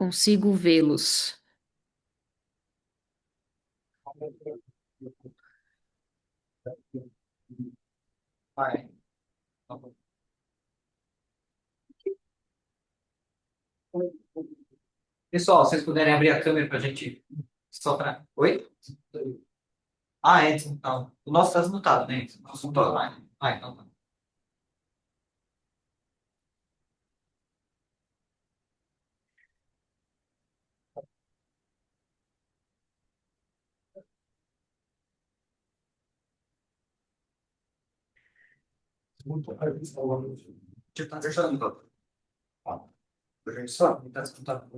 Consigo vê-los. Vai. Tá bom. Pessoal, se vocês puderem abrir a câmera para a gente. Só para. Oi? Ah, é. Então, o nosso está desmutado, né? O nosso não tá. Então tá. Já está deixando. Ó, a gente só está desmutado.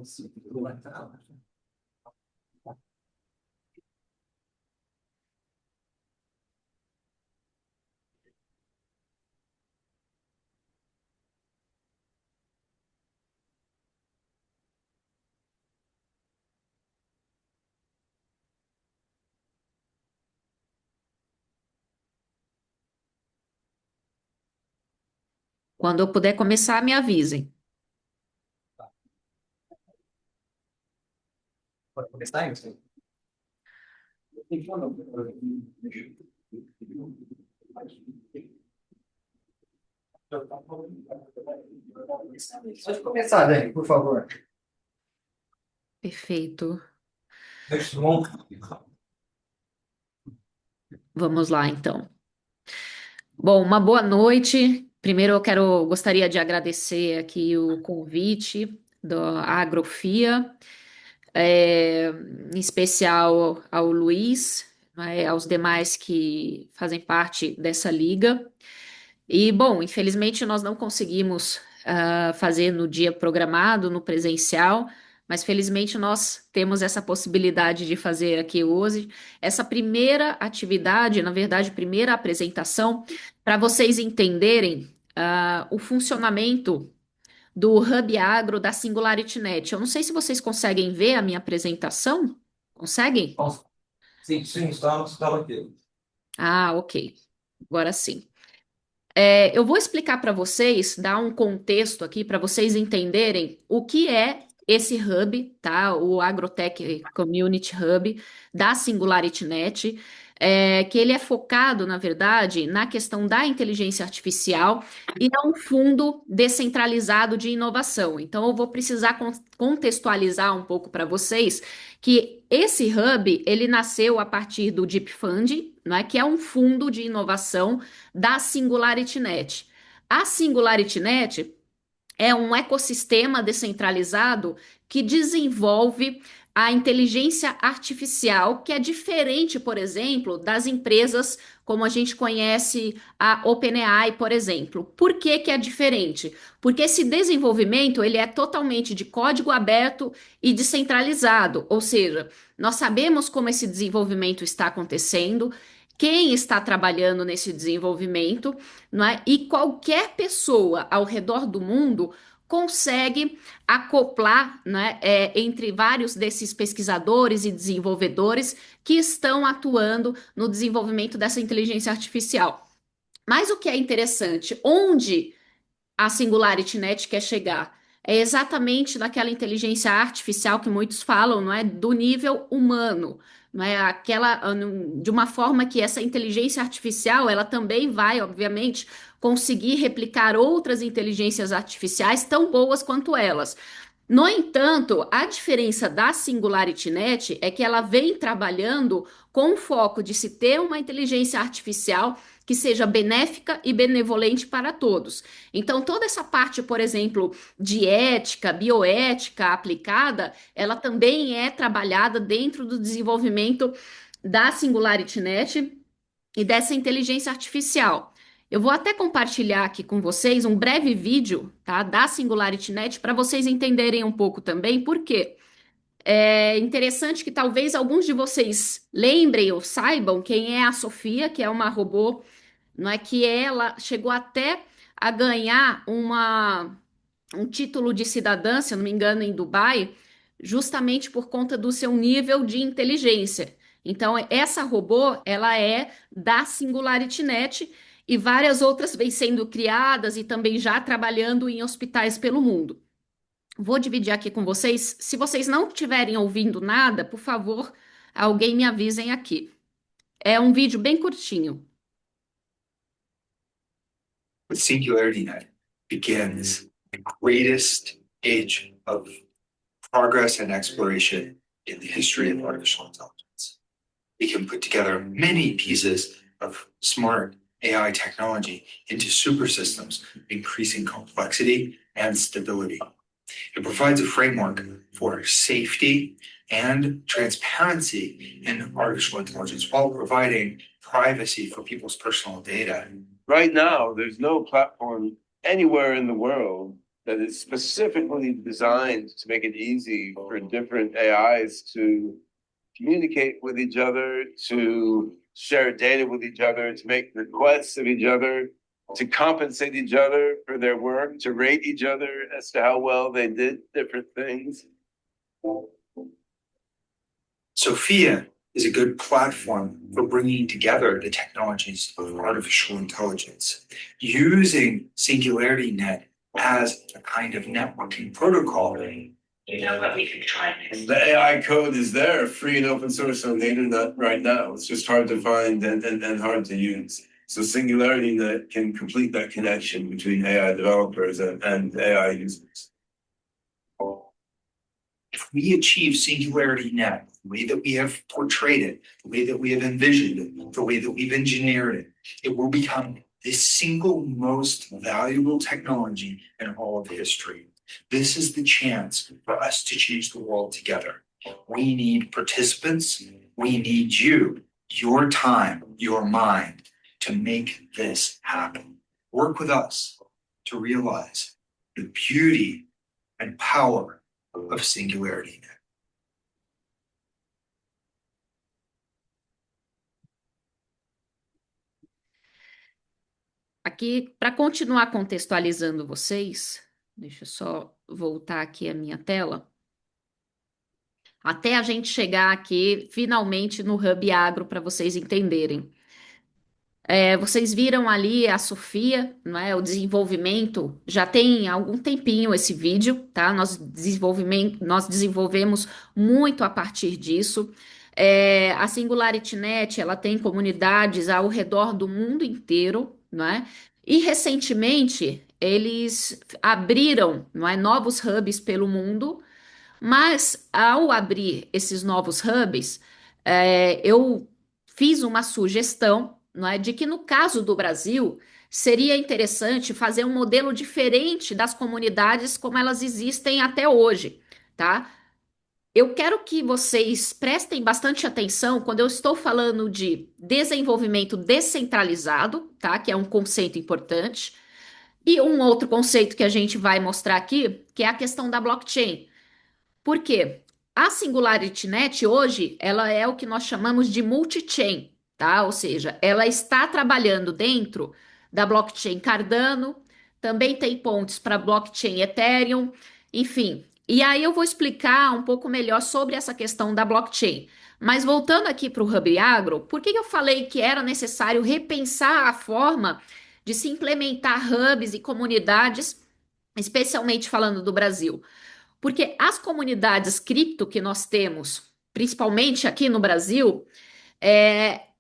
Quando eu puder começar, me avisem. Pode começar, hein? Pode começar, Dani, por favor. Perfeito. Deixa eu montar. Vamos lá, então. Bom, uma boa noite. Primeiro, gostaria de agradecer aqui o convite da Agrofia, é, em especial ao Luiz, né, aos demais que fazem parte dessa liga. E, bom, infelizmente nós não conseguimos fazer no dia programado, no presencial, mas felizmente nós temos essa possibilidade de fazer aqui hoje essa primeira atividade, na verdade, primeira apresentação, para vocês entenderem o funcionamento do Hub Agro da SingularityNet. Eu não sei se vocês conseguem ver a minha apresentação. Conseguem? Bom, sim, sim, estava aqui. Ah, ok. Agora sim. Eu vou explicar para vocês, dar um contexto aqui para vocês entenderem o que é esse hub, tá? O Agrotech Community Hub da SingularityNet, que ele é focado, na verdade, na questão da inteligência artificial e é um fundo descentralizado de inovação. Então, eu vou precisar contextualizar um pouco para vocês que esse hub ele nasceu a partir do Deep Fund, né, que é um fundo de inovação da SingularityNet. A SingularityNet é um ecossistema descentralizado que desenvolve a inteligência artificial, que é diferente, por exemplo, das empresas como a gente conhece a OpenAI, por exemplo. Por que que é diferente? Porque esse desenvolvimento ele é totalmente de código aberto e descentralizado, ou seja, nós sabemos como esse desenvolvimento está acontecendo, quem está trabalhando nesse desenvolvimento, não é? E qualquer pessoa ao redor do mundo consegue acoplar, né, entre vários desses pesquisadores e desenvolvedores que estão atuando no desenvolvimento dessa inteligência artificial. Mas o que é interessante, onde a SingularityNet quer chegar? É exatamente naquela inteligência artificial que muitos falam, não é, do nível humano, não é aquela de uma forma que essa inteligência artificial, ela também vai, obviamente, conseguir replicar outras inteligências artificiais tão boas quanto elas. No entanto, a diferença da SingularityNet é que ela vem trabalhando com o foco de se ter uma inteligência artificial que seja benéfica e benevolente para todos. Então, toda essa parte, por exemplo, de ética, bioética aplicada, ela também é trabalhada dentro do desenvolvimento da SingularityNet e dessa inteligência artificial. Eu vou até compartilhar aqui com vocês um breve vídeo, tá, da SingularityNet para vocês entenderem um pouco também, porque é interessante que talvez alguns de vocês lembrem ou saibam quem é a Sofia, que é uma robô, não é que ela chegou até a ganhar um título de cidadã, se eu não me engano, em Dubai, justamente por conta do seu nível de inteligência. Então, essa robô, ela é da SingularityNet e várias outras vêm sendo criadas e também já trabalhando em hospitais pelo mundo. Vou dividir aqui com vocês. Se vocês não estiverem ouvindo nada, por favor, alguém me avisem aqui. É um vídeo bem curtinho. With SingularityNet begins the greatest age of progress and exploration in the history of artificial intelligence. We can put together many pieces of smart AI technology into super systems, increasing complexity and stability. It provides a framework for safety and transparency in artificial intelligence while providing privacy for people's personal data. Right now, there's no platform anywhere in the world that is specifically designed to make it easy for different AIs to communicate with each other, to share data with each other, to make requests of each other, to compensate each other for their work, to rate each other as to how well they did different things. Sophia is a good platform for bringing together the technologies of artificial intelligence, using SingularityNet as a kind of networking protocol. You know what, we can try this. The AI code is there, free and open source on the internet right now. It's just hard to find and hard to use. So SingularityNet can complete that connection between AI developers and AI users. If we achieve SingularityNet, the way that we have portrayed it, the way that we have envisioned it, the way that we've engineered it, it will become the single most valuable technology in all of history. This is the chance for us to change the world together. We need participants. We need you, your time, your mind to make this happen. Work with us to realize the beauty and power of SingularityNet. Aqui, para continuar contextualizando vocês, deixa eu só voltar aqui a minha tela, até a gente chegar aqui finalmente no Hub Agro para vocês entenderem. Vocês viram ali a Sofia, não é? O desenvolvimento já tem algum tempinho esse vídeo, tá? Nós desenvolvemos muito a partir disso. A SingularityNet, ela tem comunidades ao redor do mundo inteiro, não é? E recentemente eles abriram, não é, novos hubs pelo mundo, mas ao abrir esses novos hubs, eu fiz uma sugestão, não é, de que no caso do Brasil seria interessante fazer um modelo diferente das comunidades como elas existem até hoje, tá? Eu quero que vocês prestem bastante atenção quando eu estou falando de desenvolvimento descentralizado, tá? Que é um conceito importante. E um outro conceito que a gente vai mostrar aqui, que é a questão da blockchain. Por quê? A SingularityNet hoje, ela é o que nós chamamos de multi-chain, tá? Ou seja, ela está trabalhando dentro da blockchain Cardano, também tem pontes para blockchain Ethereum, enfim. E aí eu vou explicar um pouco melhor sobre essa questão da blockchain. Mas voltando aqui para o Hub Agro, por que eu falei que era necessário repensar a forma de se implementar hubs e comunidades, especialmente falando do Brasil? Porque as comunidades cripto que nós temos, principalmente aqui no Brasil,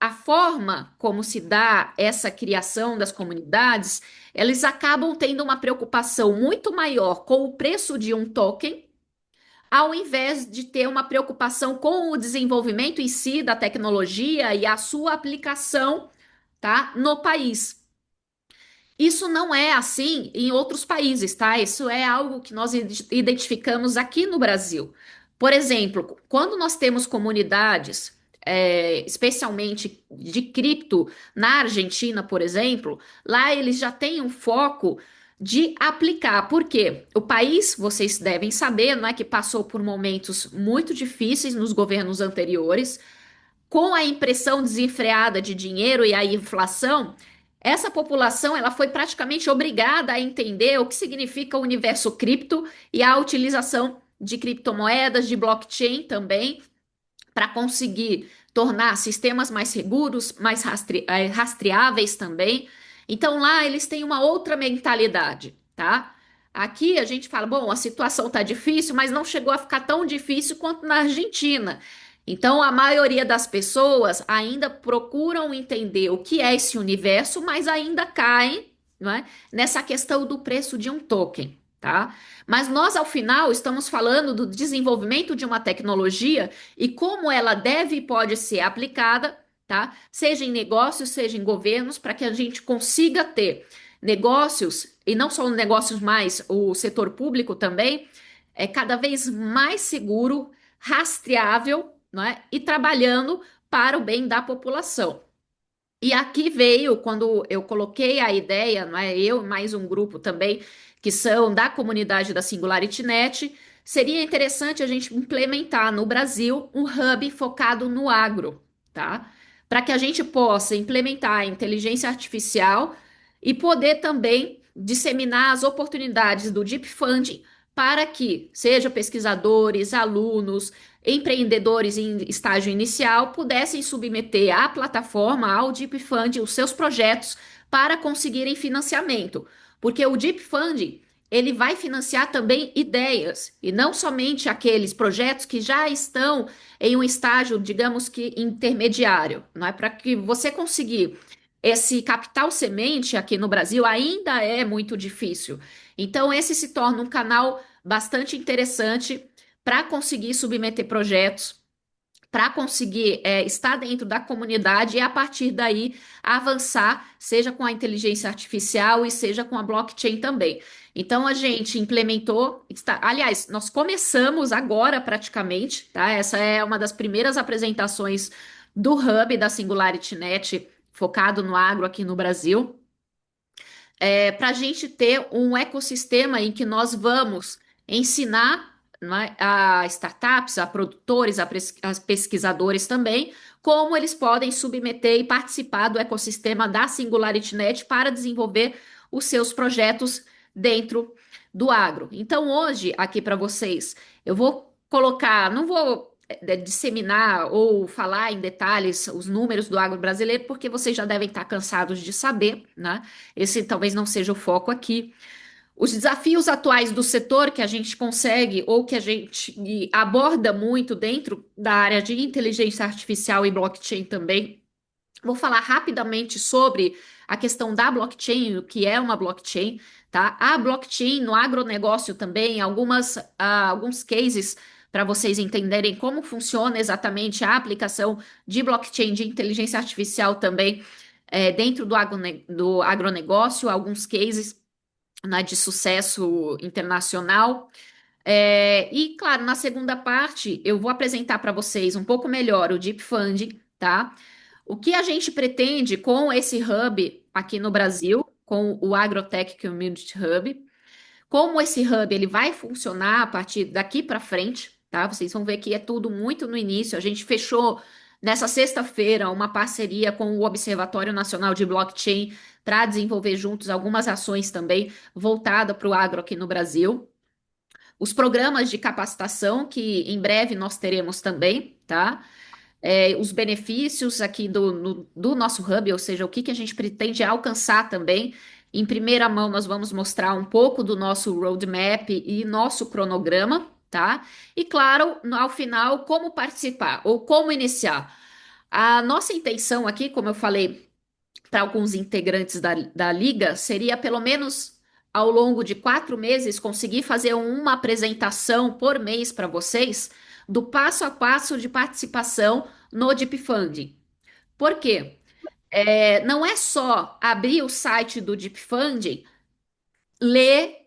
a forma como se dá essa criação das comunidades, eles acabam tendo uma preocupação muito maior com o preço de um token, ao invés de ter uma preocupação com o desenvolvimento em si da tecnologia e a sua aplicação, tá, no país. Isso não é assim em outros países, tá? Isso é algo que nós identificamos aqui no Brasil. Por exemplo, quando nós temos comunidades, especialmente de cripto, na Argentina, por exemplo, lá eles já têm um foco de aplicar. Por quê? O país, vocês devem saber, não é que passou por momentos muito difíceis nos governos anteriores, com a impressão desenfreada de dinheiro e a inflação, essa população ela foi praticamente obrigada a entender o que significa o universo cripto e a utilização de criptomoedas, de blockchain também, para conseguir tornar sistemas mais seguros, mais rastreáveis também. Então lá eles têm uma outra mentalidade, tá? Aqui a gente fala, bom, a situação está difícil, mas não chegou a ficar tão difícil quanto na Argentina. Então, a maioria das pessoas ainda procuram entender o que é esse universo, mas ainda caem, não é, nessa questão do preço de um token, tá? Mas nós, ao final, estamos falando do desenvolvimento de uma tecnologia e como ela deve e pode ser aplicada, tá? Seja em negócios, seja em governos, para que a gente consiga ter negócios, e não só negócios mais, o setor público também, é cada vez mais seguro, rastreável, não é? E trabalhando para o bem da população. E aqui veio, quando eu coloquei a ideia, não é? Eu e mais um grupo também, que são da comunidade da SingularityNet, seria interessante a gente implementar no Brasil um hub focado no agro, tá? Para que a gente possa implementar a inteligência artificial e poder também disseminar as oportunidades do Deep Funding para que, seja pesquisadores, alunos, empreendedores em estágio inicial pudessem submeter à plataforma, ao Deep Fund, os seus projetos para conseguirem financiamento. Porque o Deep Fund, ele vai financiar também ideias, e não somente aqueles projetos que já estão em um estágio, digamos que intermediário, não é? Para que você conseguir esse capital semente aqui no Brasil ainda é muito difícil. Então, esse se torna um canal bastante interessante para conseguir submeter projetos, para conseguir estar dentro da comunidade e a partir daí avançar, seja com a inteligência artificial e seja com a blockchain também. Então a gente implementou, aliás, nós começamos agora praticamente, tá? Essa é uma das primeiras apresentações do Hub da SingularityNet focado no agro aqui no Brasil para a gente ter um ecossistema em que nós vamos ensinar, não é, a startups, a produtores, a pesquisadores também, como eles podem submeter e participar do ecossistema da SingularityNet para desenvolver os seus projetos dentro do agro. Então, hoje, aqui para vocês, eu vou colocar, não vou disseminar ou falar em detalhes os números do agro brasileiro, porque vocês já devem estar cansados de saber, né? Esse talvez não seja o foco aqui. Os desafios atuais do setor que a gente consegue ou que a gente aborda muito dentro da área de inteligência artificial e blockchain também. Vou falar rapidamente sobre a questão da blockchain, o que é uma blockchain, tá? A blockchain no agronegócio também, alguns cases para vocês entenderem como funciona exatamente a aplicação de blockchain de inteligência artificial também dentro do agronegócio, alguns cases, né, de sucesso internacional. E, claro, na segunda parte, eu vou apresentar para vocês um pouco melhor o Deep Funding, tá? O que a gente pretende com esse hub aqui no Brasil, com o Agrotech Community Hub, como esse hub ele vai funcionar a partir daqui para frente, tá? Vocês vão ver que é tudo muito no início. A gente fechou nessa sexta-feira uma parceria com o Observatório Nacional de Blockchain para desenvolver juntos algumas ações também voltadas para o agro aqui no Brasil. Os programas de capacitação que em breve nós teremos também, tá? Os benefícios aqui do nosso hub, ou seja, o que a gente pretende alcançar também. Em primeira mão, nós vamos mostrar um pouco do nosso roadmap e nosso cronograma, tá? E claro, ao final, como participar ou como iniciar. A nossa intenção aqui, como eu falei para alguns integrantes da liga, seria pelo menos ao longo de 4 meses conseguir fazer uma apresentação por mês para vocês do passo a passo de participação no Deep Funding. Por quê? Não é só abrir o site do Deep Funding, ler,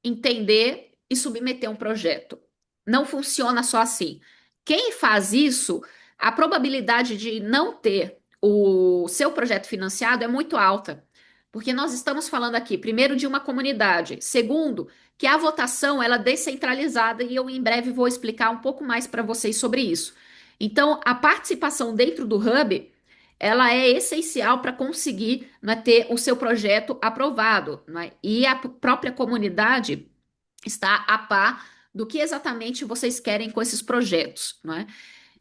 entender e submeter um projeto. Não funciona só assim. Quem faz isso, a probabilidade de não ter o seu projeto financiado é muito alta. Porque nós estamos falando aqui, primeiro, de uma comunidade. Segundo, que a votação ela é descentralizada e eu em breve vou explicar um pouco mais para vocês sobre isso. Então, a participação dentro do Hub, ela é essencial para conseguir, né, ter o seu projeto aprovado, né? E a própria comunidade está a par do que exatamente vocês querem com esses projetos, não é?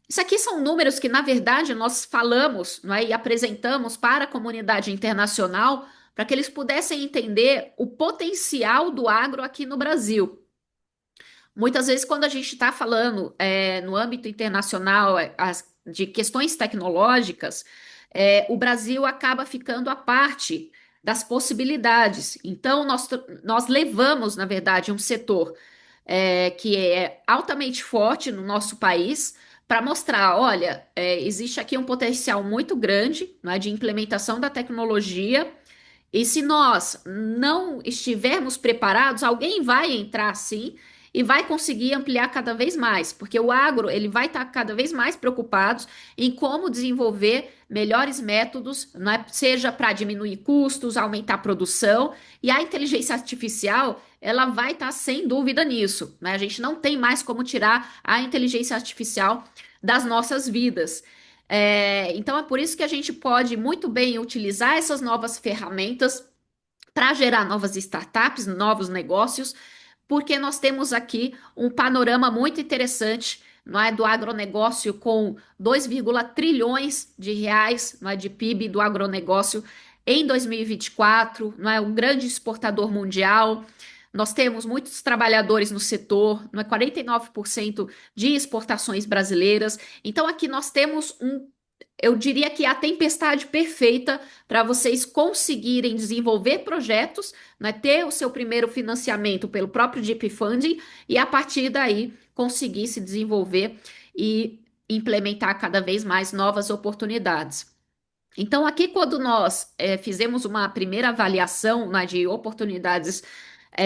Isso aqui são números que, na verdade, nós falamos, não é, e apresentamos para a comunidade internacional para que eles pudessem entender o potencial do agro aqui no Brasil. Muitas vezes, quando a gente está falando no âmbito internacional de questões tecnológicas, o Brasil acaba ficando à parte das possibilidades. Então, nós levamos, na verdade, um setor que é altamente forte no nosso país para mostrar, olha, existe aqui um potencial muito grande, né, de implementação da tecnologia. E se nós não estivermos preparados, alguém vai entrar sim e vai conseguir ampliar cada vez mais, porque o agro ele vai estar cada vez mais preocupado em como desenvolver melhores métodos, né, seja para diminuir custos, aumentar a produção, e a inteligência artificial ela vai estar sem dúvida nisso, né? A gente não tem mais como tirar a inteligência artificial das nossas vidas. Então é por isso que a gente pode muito bem utilizar essas novas ferramentas para gerar novas startups, novos negócios, porque nós temos aqui um panorama muito interessante, não é, do agronegócio com 2, trilhões de reais, não é, de PIB do agronegócio em 2024, não é, um grande exportador mundial. Nós temos muitos trabalhadores no setor, não é, 49% de exportações brasileiras. Então aqui nós temos eu diria que é a tempestade perfeita para vocês conseguirem desenvolver projetos, né, ter o seu primeiro financiamento pelo próprio Deep Funding e a partir daí conseguir se desenvolver e implementar cada vez mais novas oportunidades. Então, aqui, quando nós fizemos uma primeira avaliação, né, de oportunidades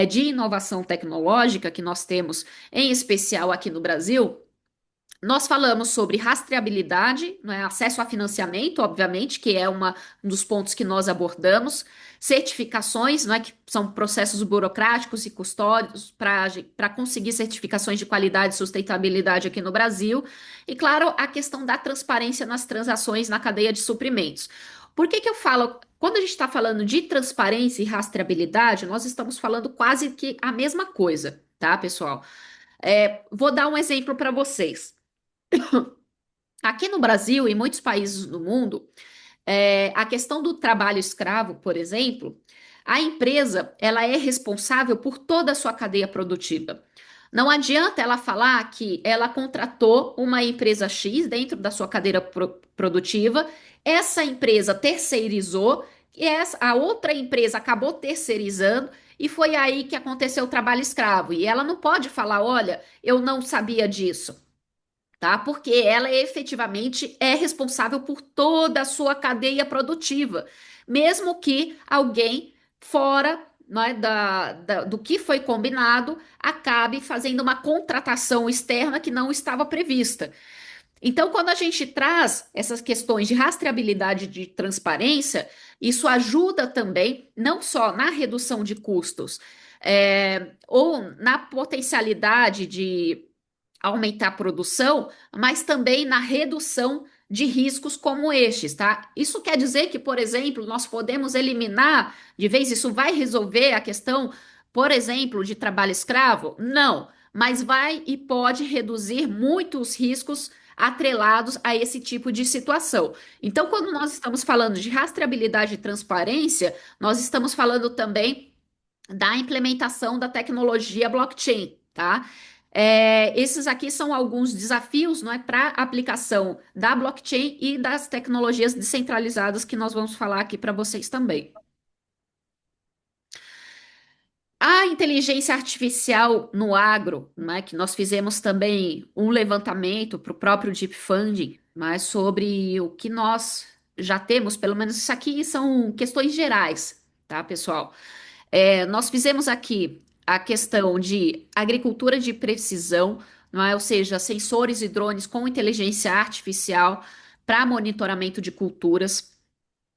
de inovação tecnológica que nós temos, em especial aqui no Brasil, nós falamos sobre rastreabilidade, né, acesso a financiamento, obviamente, que é um dos pontos que nós abordamos, certificações, né, que são processos burocráticos e custódios para conseguir certificações de qualidade e sustentabilidade aqui no Brasil, e, claro, a questão da transparência nas transações na cadeia de suprimentos. Por que que eu falo? Quando a gente está falando de transparência e rastreabilidade, nós estamos falando quase que a mesma coisa, tá, pessoal? Vou dar um exemplo para vocês. Aqui no Brasil e em muitos países do mundo, a questão do trabalho escravo, por exemplo, a empresa ela é responsável por toda a sua cadeia produtiva. Não adianta ela falar que ela contratou uma empresa X dentro da sua cadeia produtiva, essa empresa terceirizou, e a outra empresa acabou terceirizando, e foi aí que aconteceu o trabalho escravo. E ela não pode falar, olha, eu não sabia disso, tá? Porque ela efetivamente é responsável por toda a sua cadeia produtiva, mesmo que alguém fora, né, do que foi combinado acabe fazendo uma contratação externa que não estava prevista. Então, quando a gente traz essas questões de rastreabilidade e de transparência, isso ajuda também não só na redução de custos, ou na potencialidade de aumentar a produção, mas também na redução de riscos como estes, tá? Isso quer dizer que, por exemplo, nós podemos eliminar, de vez isso vai resolver a questão, por exemplo, de trabalho escravo? Não, mas vai e pode reduzir muitos riscos atrelados a esse tipo de situação. Então, quando nós estamos falando de rastreabilidade e transparência, nós estamos falando também da implementação da tecnologia blockchain, tá? Esses aqui são alguns desafios, não é, para a aplicação da blockchain e das tecnologias descentralizadas que nós vamos falar aqui para vocês também. A inteligência artificial no agro, né, que nós fizemos também um levantamento para o próprio Deep Funding, mas sobre o que nós já temos, pelo menos isso aqui são questões gerais, tá, pessoal? Nós fizemos aqui a questão de agricultura de precisão, não é? Ou seja, sensores e drones com inteligência artificial para monitoramento de culturas.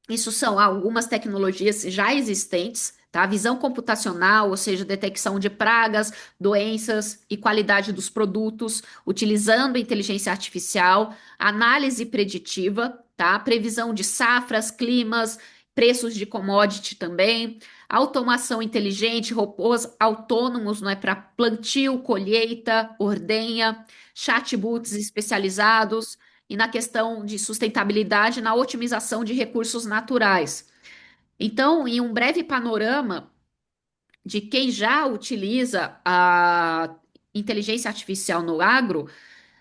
Isso são algumas tecnologias já existentes, tá? Visão computacional, ou seja, detecção de pragas, doenças e qualidade dos produtos, utilizando inteligência artificial, análise preditiva, tá? Previsão de safras, climas, preços de commodity também, automação inteligente, robôs autônomos, não é, para plantio, colheita, ordenha, chatbots especializados e na questão de sustentabilidade, na otimização de recursos naturais. Então, em um breve panorama de quem já utiliza a inteligência artificial no agro,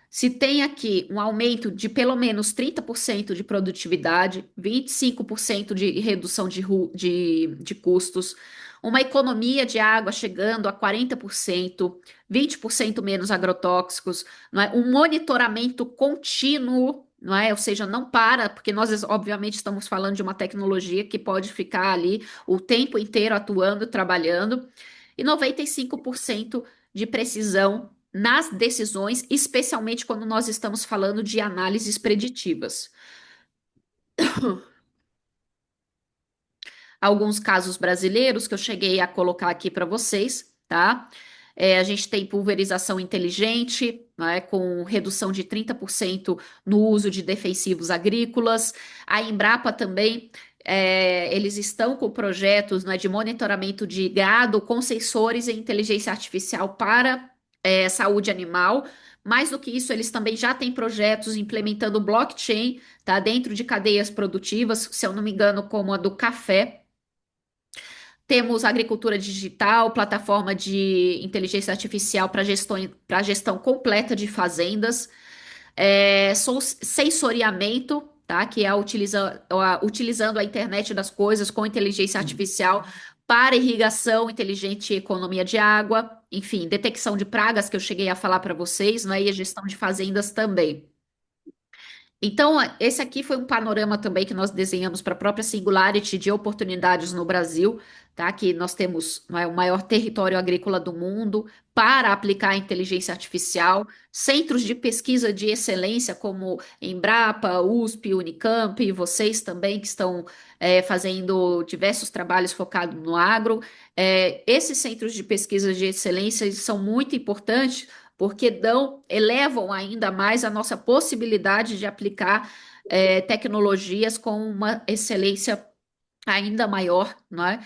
se tem aqui um aumento de pelo menos 30% de produtividade, 25% de redução de custos, uma economia de água chegando a 40%, 20% menos agrotóxicos, não é? Um monitoramento contínuo, não é? Ou seja, não para, porque nós, obviamente, estamos falando de uma tecnologia que pode ficar ali o tempo inteiro atuando, trabalhando, e 95% de precisão nas decisões, especialmente quando nós estamos falando de análises preditivas. Alguns casos brasileiros que eu cheguei a colocar aqui para vocês, tá? A gente tem pulverização inteligente, né, com redução de 30% no uso de defensivos agrícolas. A Embrapa também, eles estão com projetos, né, de monitoramento de gado com sensores e inteligência artificial para saúde animal. Mais do que isso, eles também já têm projetos implementando blockchain, tá, dentro de cadeias produtivas, se eu não me engano, como a do café. Temos agricultura digital, plataforma de inteligência artificial para gestão completa de fazendas, sensoriamento, tá? Que é utilizando a internet das coisas com inteligência artificial para irrigação inteligente e economia de água, enfim, detecção de pragas que eu cheguei a falar para vocês, né? E a gestão de fazendas também. Então, esse aqui foi um panorama também que nós desenhamos para a própria Singularity de oportunidades no Brasil, tá? Que nós temos, não é, o maior território agrícola do mundo para aplicar a inteligência artificial, centros de pesquisa de excelência como Embrapa, USP, Unicamp, e vocês também que estão fazendo diversos trabalhos focados no agro. Esses centros de pesquisa de excelência são muito importantes porque elevam ainda mais a nossa possibilidade de aplicar tecnologias com uma excelência ainda maior, não é?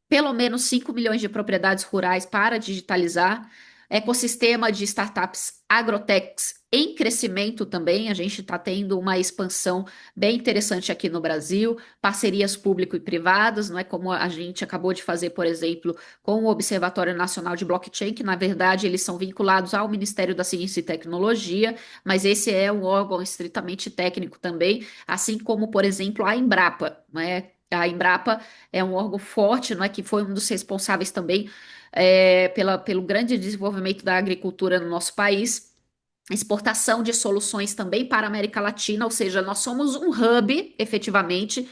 Pelo menos 5 milhões de propriedades rurais para digitalizar, ecossistema de startups agrotechs em crescimento também, a gente está tendo uma expansão bem interessante aqui no Brasil, parcerias público e privadas, não é como a gente acabou de fazer, por exemplo, com o Observatório Nacional de Blockchain, que na verdade eles são vinculados ao Ministério da Ciência e Tecnologia, mas esse é um órgão estritamente técnico também, assim como, por exemplo, a Embrapa, né? A Embrapa é um órgão forte, não é, que foi um dos responsáveis também pelo grande desenvolvimento da agricultura no nosso país, exportação de soluções também para a América Latina, ou seja, nós somos um hub, efetivamente,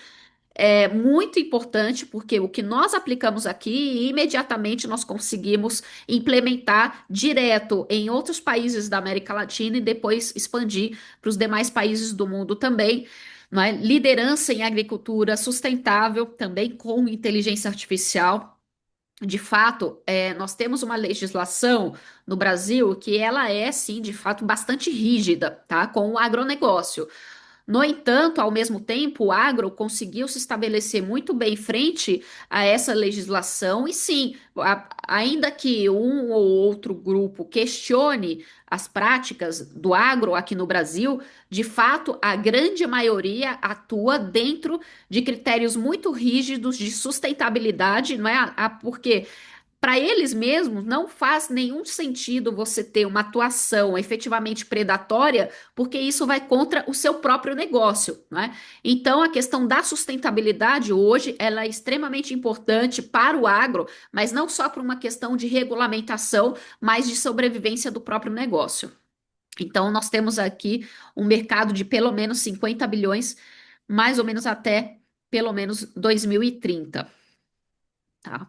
muito importante, porque o que nós aplicamos aqui, imediatamente nós conseguimos implementar direto em outros países da América Latina e depois expandir para os demais países do mundo também. Não é? Liderança em agricultura sustentável, também com inteligência artificial. De fato, nós temos uma legislação no Brasil que ela é, sim, de fato, bastante rígida, tá? Com o agronegócio. No entanto, ao mesmo tempo, o agro conseguiu se estabelecer muito bem frente a essa legislação, e sim, ainda que um ou outro grupo questione as práticas do agro aqui no Brasil, de fato, a grande maioria atua dentro de critérios muito rígidos de sustentabilidade, não é? Porque para eles mesmos, não faz nenhum sentido você ter uma atuação efetivamente predatória, porque isso vai contra o seu próprio negócio, né? Então, a questão da sustentabilidade hoje, ela é extremamente importante para o agro, mas não só por uma questão de regulamentação, mas de sobrevivência do próprio negócio. Então, nós temos aqui um mercado de pelo menos 50 bilhões, mais ou menos até pelo menos 2030, tá?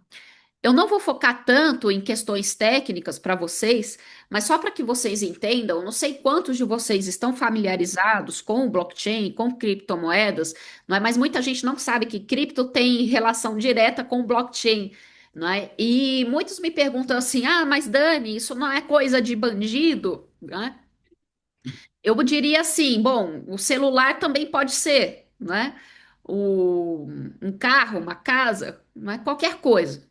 Eu não vou focar tanto em questões técnicas para vocês, mas só para que vocês entendam, não sei quantos de vocês estão familiarizados com o blockchain, com criptomoedas, não é? Mas muita gente não sabe que cripto tem relação direta com o blockchain, não é? E muitos me perguntam assim: ah, mas Dani, isso não é coisa de bandido, né? Eu diria assim, bom, o celular também pode ser, né? Um carro, uma casa, não é qualquer coisa.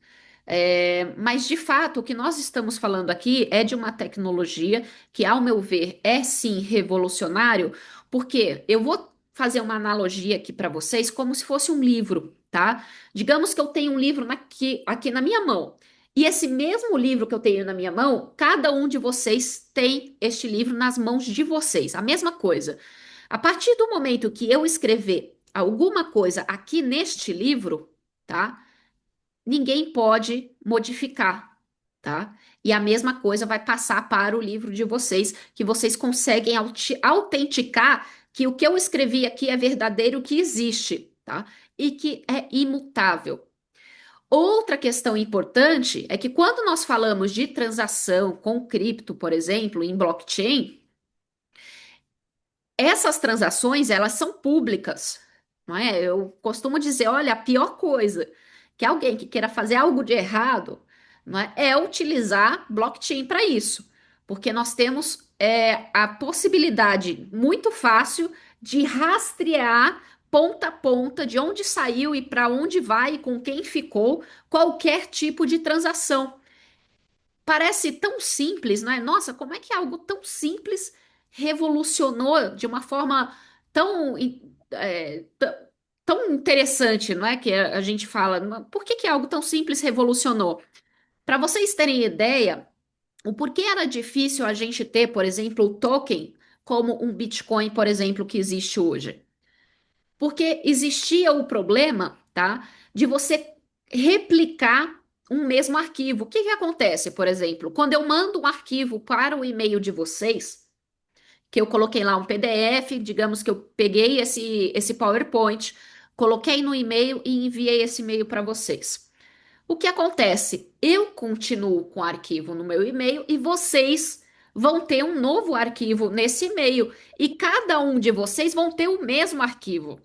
Mas, de fato, o que nós estamos falando aqui é de uma tecnologia que, ao meu ver, é sim revolucionário, porque eu vou fazer uma analogia aqui para vocês como se fosse um livro. tá? Digamos que eu tenho um livro aqui na minha mão. E esse mesmo livro que eu tenho na minha mão, cada um de vocês tem este livro nas mãos de vocês. A mesma coisa. A partir do momento que eu escrever alguma coisa aqui neste livro, tá? Ninguém pode modificar, tá? E a mesma coisa vai passar para o livro de vocês, que vocês conseguem autenticar que o que eu escrevi aqui é verdadeiro, que existe, tá? E que é imutável. Outra questão importante é que quando nós falamos de transação com cripto, por exemplo, em blockchain, essas transações, elas são públicas, não é? Eu costumo dizer, olha, a pior coisa que alguém que queira fazer algo de errado, não é utilizar blockchain para isso, porque nós temos a possibilidade muito fácil de rastrear ponta a ponta de onde saiu e para onde vai e com quem ficou qualquer tipo de transação. Parece tão simples, né? Nossa, como é que algo tão simples revolucionou de uma forma tão, tão interessante, não é? Que a gente fala, por que algo tão simples revolucionou? Para vocês terem ideia, o porquê era difícil a gente ter, por exemplo, o token como um Bitcoin, por exemplo, que existe hoje. Porque existia o problema, tá, de você replicar um mesmo arquivo. O que que acontece, por exemplo, quando eu mando um arquivo para o e-mail de vocês, que eu coloquei lá um PDF, digamos que eu peguei esse PowerPoint, coloquei no e-mail e enviei esse e-mail para vocês. O que acontece? Eu continuo com o arquivo no meu e-mail e vocês vão ter um novo arquivo nesse e-mail e cada um de vocês vão ter o mesmo arquivo.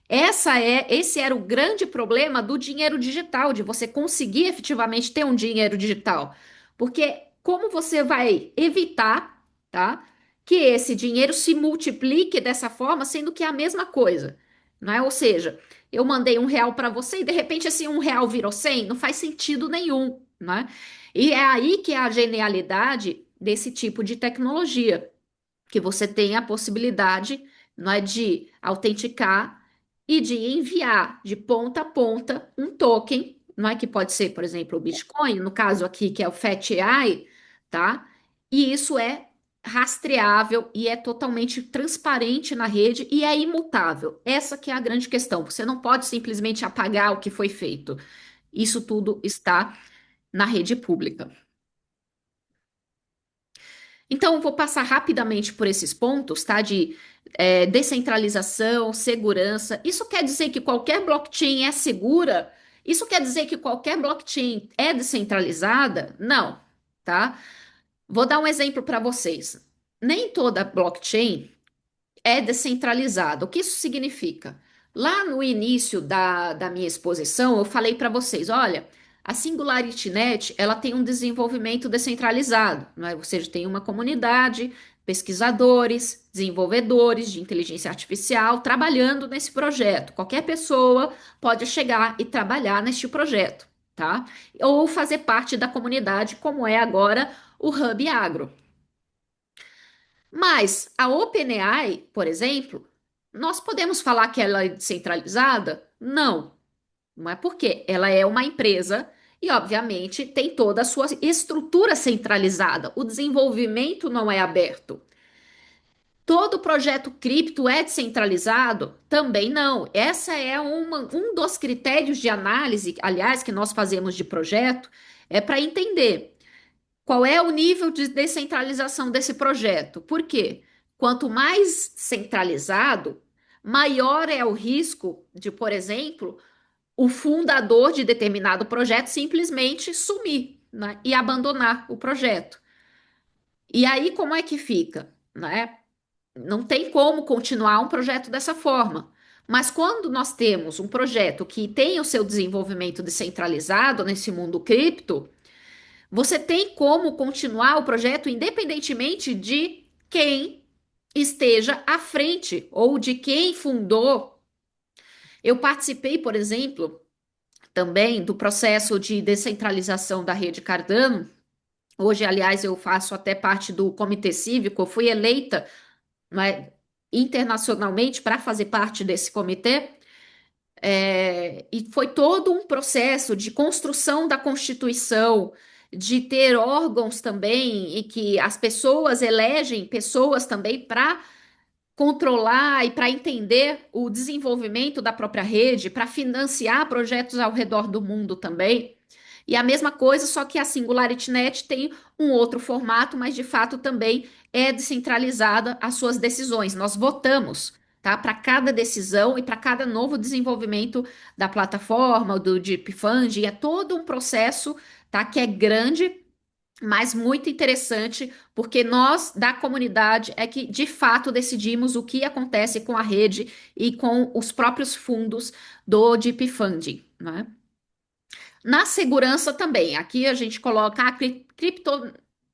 Esse era o grande problema do dinheiro digital, de você conseguir efetivamente ter um dinheiro digital. Porque como você vai evitar, tá, que esse dinheiro se multiplique dessa forma, sendo que é a mesma coisa, não é? Ou seja, eu mandei R$ 1 para você e de repente esse R$ 1 virou 100, não faz sentido nenhum, né? E é aí que é a genialidade desse tipo de tecnologia, que você tem a possibilidade, não é, de autenticar e de enviar de ponta a ponta um token, não é, que pode ser, por exemplo, o Bitcoin, no caso aqui que é o FAT-AI, tá? E isso é rastreável e é totalmente transparente na rede e é imutável. Essa que é a grande questão. Você não pode simplesmente apagar o que foi feito. Isso tudo está na rede pública. Então, eu vou passar rapidamente por esses pontos, tá? De descentralização, segurança. Isso quer dizer que qualquer blockchain é segura? Isso quer dizer que qualquer blockchain é descentralizada? Não, tá? Vou dar um exemplo para vocês. Nem toda blockchain é descentralizada. O que isso significa? Lá no início da minha exposição, eu falei para vocês, olha, a SingularityNet, ela tem um desenvolvimento descentralizado, não é? Ou seja, tem uma comunidade, pesquisadores, desenvolvedores de inteligência artificial trabalhando nesse projeto. Qualquer pessoa pode chegar e trabalhar neste projeto, tá? Ou fazer parte da comunidade, como é agora o Hub Agro. Mas a OpenAI, por exemplo, nós podemos falar que ela é descentralizada? Não, não é porque ela é uma empresa e, obviamente, tem toda a sua estrutura centralizada. O desenvolvimento não é aberto. Todo projeto cripto é descentralizado? Também não. Essa é um dos critérios de análise, aliás, que nós fazemos de projeto, é para entender. Qual é o nível de descentralização desse projeto? Por quê? Quanto mais centralizado, maior é o risco de, por exemplo, o fundador de determinado projeto simplesmente sumir, né, e abandonar o projeto. E aí, como é que fica, né? Não tem como continuar um projeto dessa forma. Mas quando nós temos um projeto que tem o seu desenvolvimento descentralizado nesse mundo cripto, você tem como continuar o projeto independentemente de quem esteja à frente ou de quem fundou. Eu participei, por exemplo, também do processo de descentralização da rede Cardano. Hoje, aliás, eu faço até parte do comitê cívico, eu fui eleita, não é, internacionalmente para fazer parte desse comitê. E foi todo um processo de construção da Constituição, de ter órgãos também, e que as pessoas elegem pessoas também para controlar e para entender o desenvolvimento da própria rede, para financiar projetos ao redor do mundo também. E a mesma coisa, só que a SingularityNet tem um outro formato, mas de fato também é descentralizada as suas decisões. Nós votamos, tá? Para cada decisão e para cada novo desenvolvimento da plataforma, do Deep Fund, e é todo um processo, tá? Que é grande, mas muito interessante, porque nós da comunidade é que de fato decidimos o que acontece com a rede e com os próprios fundos do Deep Funding, né? Na segurança também, aqui a gente coloca a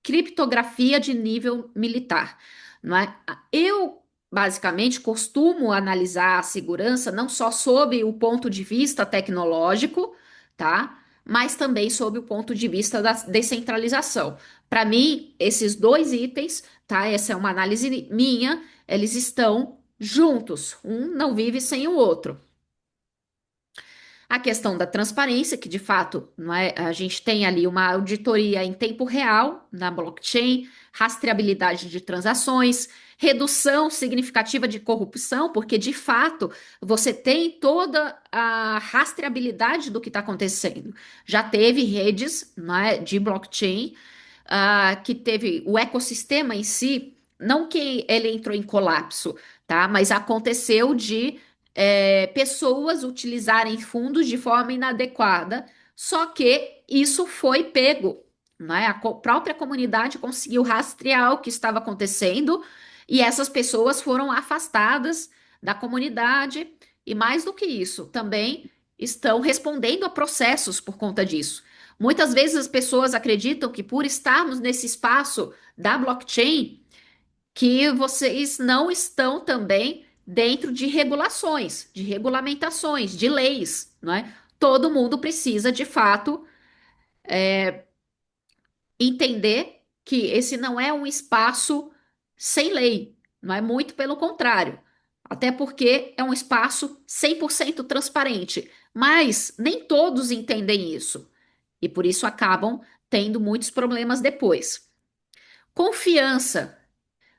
criptografia de nível militar, não é? Eu basicamente costumo analisar a segurança não só sob o ponto de vista tecnológico, tá? Mas também sob o ponto de vista da descentralização. Para mim, esses dois itens, tá? Essa é uma análise minha, eles estão juntos, um não vive sem o outro. A questão da transparência, que de fato não é, a gente tem ali uma auditoria em tempo real na blockchain, rastreabilidade de transações, redução significativa de corrupção, porque de fato você tem toda a rastreabilidade do que está acontecendo. Já teve redes, né, de blockchain, que teve o ecossistema em si, não que ele entrou em colapso, tá? Mas aconteceu de pessoas utilizarem fundos de forma inadequada, só que isso foi pego, né? A própria comunidade conseguiu rastrear o que estava acontecendo e essas pessoas foram afastadas da comunidade e mais do que isso, também estão respondendo a processos por conta disso. Muitas vezes as pessoas acreditam que por estarmos nesse espaço da blockchain, que vocês não estão também dentro de regulações, de regulamentações, de leis, não é? Todo mundo precisa, de fato, entender que esse não é um espaço sem lei, não é? Muito pelo contrário. Até porque é um espaço 100% transparente, mas nem todos entendem isso e por isso acabam tendo muitos problemas depois. Confiança.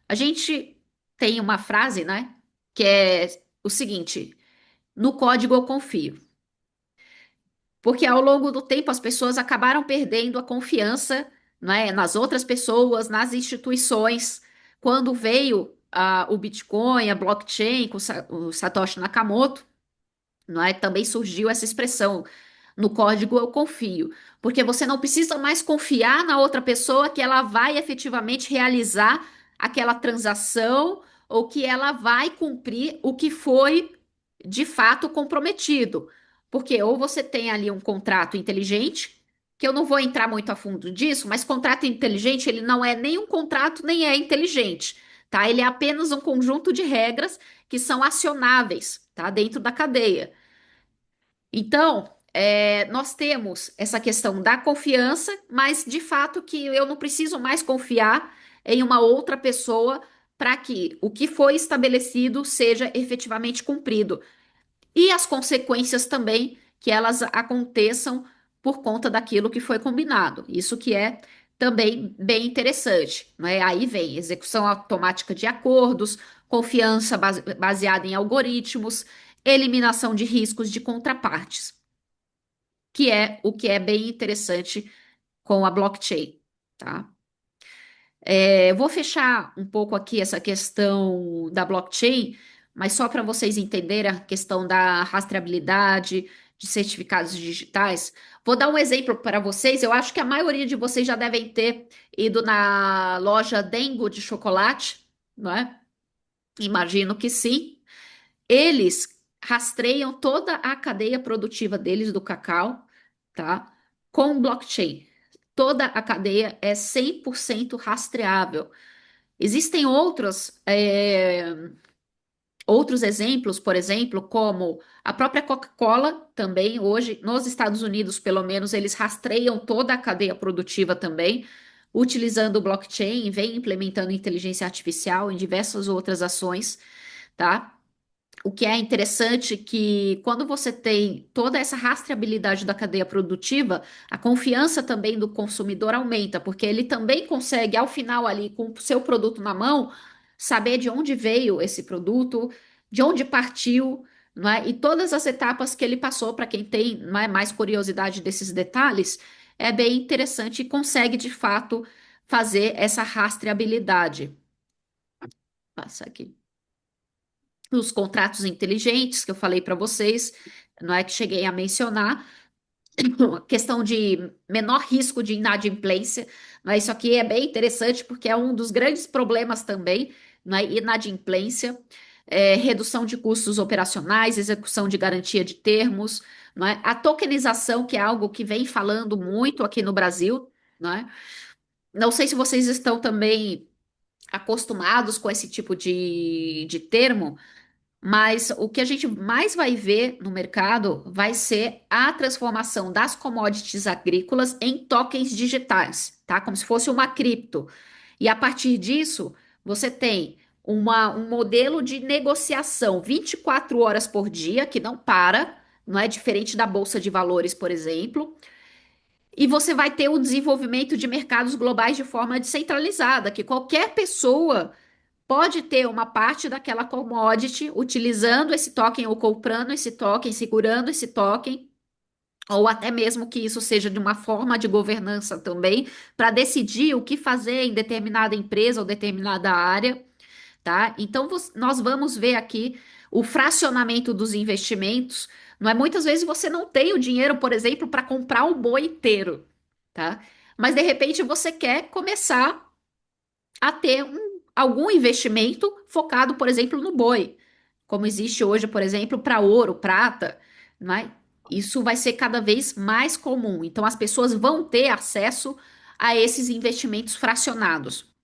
A gente tem uma frase, né? Que é o seguinte: no código eu confio. Porque ao longo do tempo as pessoas acabaram perdendo a confiança, né, nas outras pessoas, nas instituições. Quando veio o Bitcoin, a blockchain, com o Satoshi Nakamoto, não é? Também surgiu essa expressão. No código eu confio, porque você não precisa mais confiar na outra pessoa que ela vai efetivamente realizar aquela transação ou que ela vai cumprir o que foi de fato comprometido. Porque ou você tem ali um contrato inteligente, que eu não vou entrar muito a fundo disso, mas contrato inteligente, ele não é nem um contrato, nem é inteligente, tá? Ele é apenas um conjunto de regras que são acionáveis, tá? Dentro da cadeia. Então, nós temos essa questão da confiança, mas de fato que eu não preciso mais confiar em uma outra pessoa para que o que foi estabelecido seja efetivamente cumprido. E as consequências também que elas aconteçam por conta daquilo que foi combinado. Isso que é também bem interessante, não é? Aí vem execução automática de acordos, confiança baseada em algoritmos, eliminação de riscos de contrapartes, que é o que é bem interessante com a blockchain, tá? Eu vou fechar um pouco aqui essa questão da blockchain, mas só para vocês entenderem a questão da rastreabilidade de certificados digitais. Vou dar um exemplo para vocês. Eu acho que a maioria de vocês já devem ter ido na loja Dengo de chocolate, não é? Imagino que sim. Eles rastreiam toda a cadeia produtiva deles do cacau, tá? Com blockchain. Toda a cadeia é 100% rastreável. Existem outros exemplos, por exemplo, como a própria Coca-Cola também, hoje, nos Estados Unidos, pelo menos, eles rastreiam toda a cadeia produtiva também, utilizando o blockchain, vem implementando inteligência artificial em diversas outras ações, tá? O que é interessante que quando você tem toda essa rastreabilidade da cadeia produtiva, a confiança também do consumidor aumenta, porque ele também consegue, ao final ali, com o seu produto na mão, saber de onde veio esse produto, de onde partiu, não é? E todas as etapas que ele passou, para quem tem, não é, mais curiosidade desses detalhes, é bem interessante e consegue, de fato, fazer essa rastreabilidade. Passa aqui os contratos inteligentes que eu falei para vocês, não é que cheguei a mencionar, a questão de menor risco de inadimplência, mas isso aqui é bem interessante porque é um dos grandes problemas também, não é? Inadimplência, redução de custos operacionais, execução de garantia de termos, não é? A tokenização, que é algo que vem falando muito aqui no Brasil, não é? Não sei se vocês estão também acostumados com esse tipo de termo, mas o que a gente mais vai ver no mercado vai ser a transformação das commodities agrícolas em tokens digitais, tá? Como se fosse uma cripto. E a partir disso, você tem um modelo de negociação 24 horas por dia, que não para, não é diferente da Bolsa de Valores, por exemplo. E você vai ter o desenvolvimento de mercados globais de forma descentralizada, que qualquer pessoa pode ter uma parte daquela commodity utilizando esse token ou comprando esse token, segurando esse token, ou até mesmo que isso seja de uma forma de governança também, para decidir o que fazer em determinada empresa ou determinada área, tá? Então nós vamos ver aqui o fracionamento dos investimentos. Não é muitas vezes você não tem o dinheiro, por exemplo, para comprar o boi inteiro, tá? Mas de repente você quer começar a ter algum investimento focado, por exemplo, no boi, como existe hoje, por exemplo, para ouro, prata, né? Isso vai ser cada vez mais comum. Então, as pessoas vão ter acesso a esses investimentos fracionados.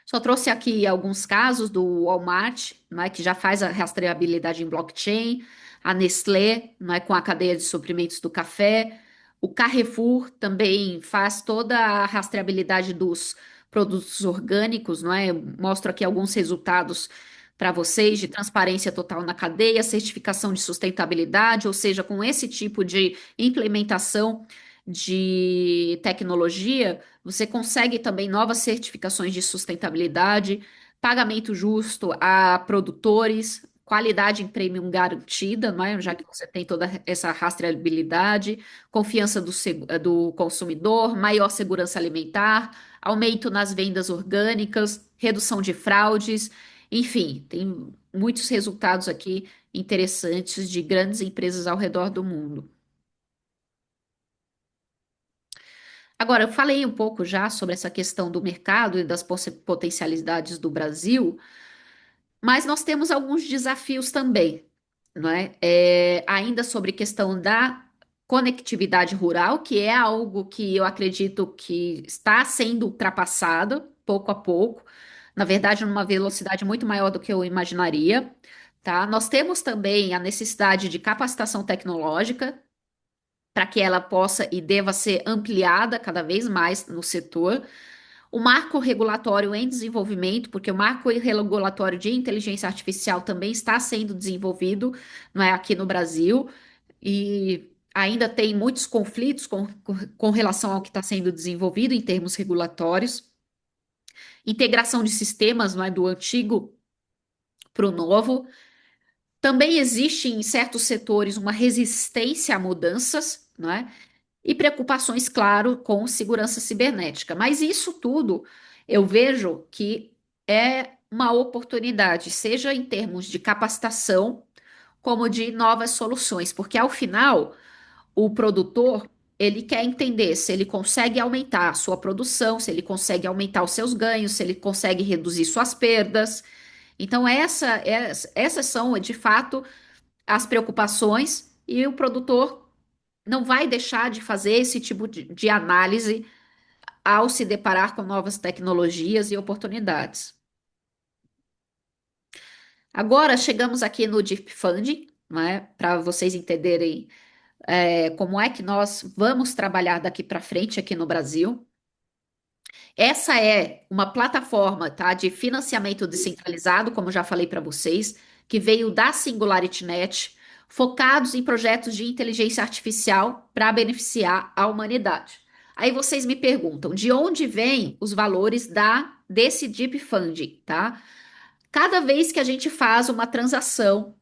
Só trouxe aqui alguns casos do Walmart, né, que já faz a rastreabilidade em blockchain, a Nestlé, né, com a cadeia de suprimentos do café, o Carrefour também faz toda a rastreabilidade dos produtos orgânicos, não é? Mostro aqui alguns resultados para vocês de transparência total na cadeia, certificação de sustentabilidade, ou seja, com esse tipo de implementação de tecnologia você consegue também novas certificações de sustentabilidade, pagamento justo a produtores, qualidade em premium garantida, não é? Já que você tem toda essa rastreabilidade, confiança do consumidor, maior segurança alimentar, aumento nas vendas orgânicas, redução de fraudes, enfim, tem muitos resultados aqui interessantes de grandes empresas ao redor do mundo. Agora, eu falei um pouco já sobre essa questão do mercado e das potencialidades do Brasil, mas nós temos alguns desafios também, não é? Ainda sobre questão da conectividade rural, que é algo que eu acredito que está sendo ultrapassado pouco a pouco, na verdade, numa velocidade muito maior do que eu imaginaria, tá? Nós temos também a necessidade de capacitação tecnológica para que ela possa e deva ser ampliada cada vez mais no setor. O marco regulatório em desenvolvimento, porque o marco regulatório de inteligência artificial também está sendo desenvolvido, não é, aqui no Brasil, e ainda tem muitos conflitos com relação ao que está sendo desenvolvido em termos regulatórios. Integração de sistemas, não é, do antigo para o novo. Também existe em certos setores uma resistência a mudanças, não é? E preocupações, claro, com segurança cibernética. Mas isso tudo eu vejo que é uma oportunidade, seja em termos de capacitação, como de novas soluções, porque ao final o produtor ele quer entender se ele consegue aumentar a sua produção, se ele consegue aumentar os seus ganhos, se ele consegue reduzir suas perdas. Então, essas são, de fato, as preocupações, e o produtor não vai deixar de fazer esse tipo de análise ao se deparar com novas tecnologias e oportunidades. Agora chegamos aqui no Deep Funding, né, para vocês entenderem como é que nós vamos trabalhar daqui para frente aqui no Brasil. Essa é uma plataforma, tá, de financiamento descentralizado, como já falei para vocês, que veio da SingularityNet, focados em projetos de inteligência artificial para beneficiar a humanidade. Aí vocês me perguntam, de onde vêm os valores desse Deep Funding, tá? Cada vez que a gente faz uma transação,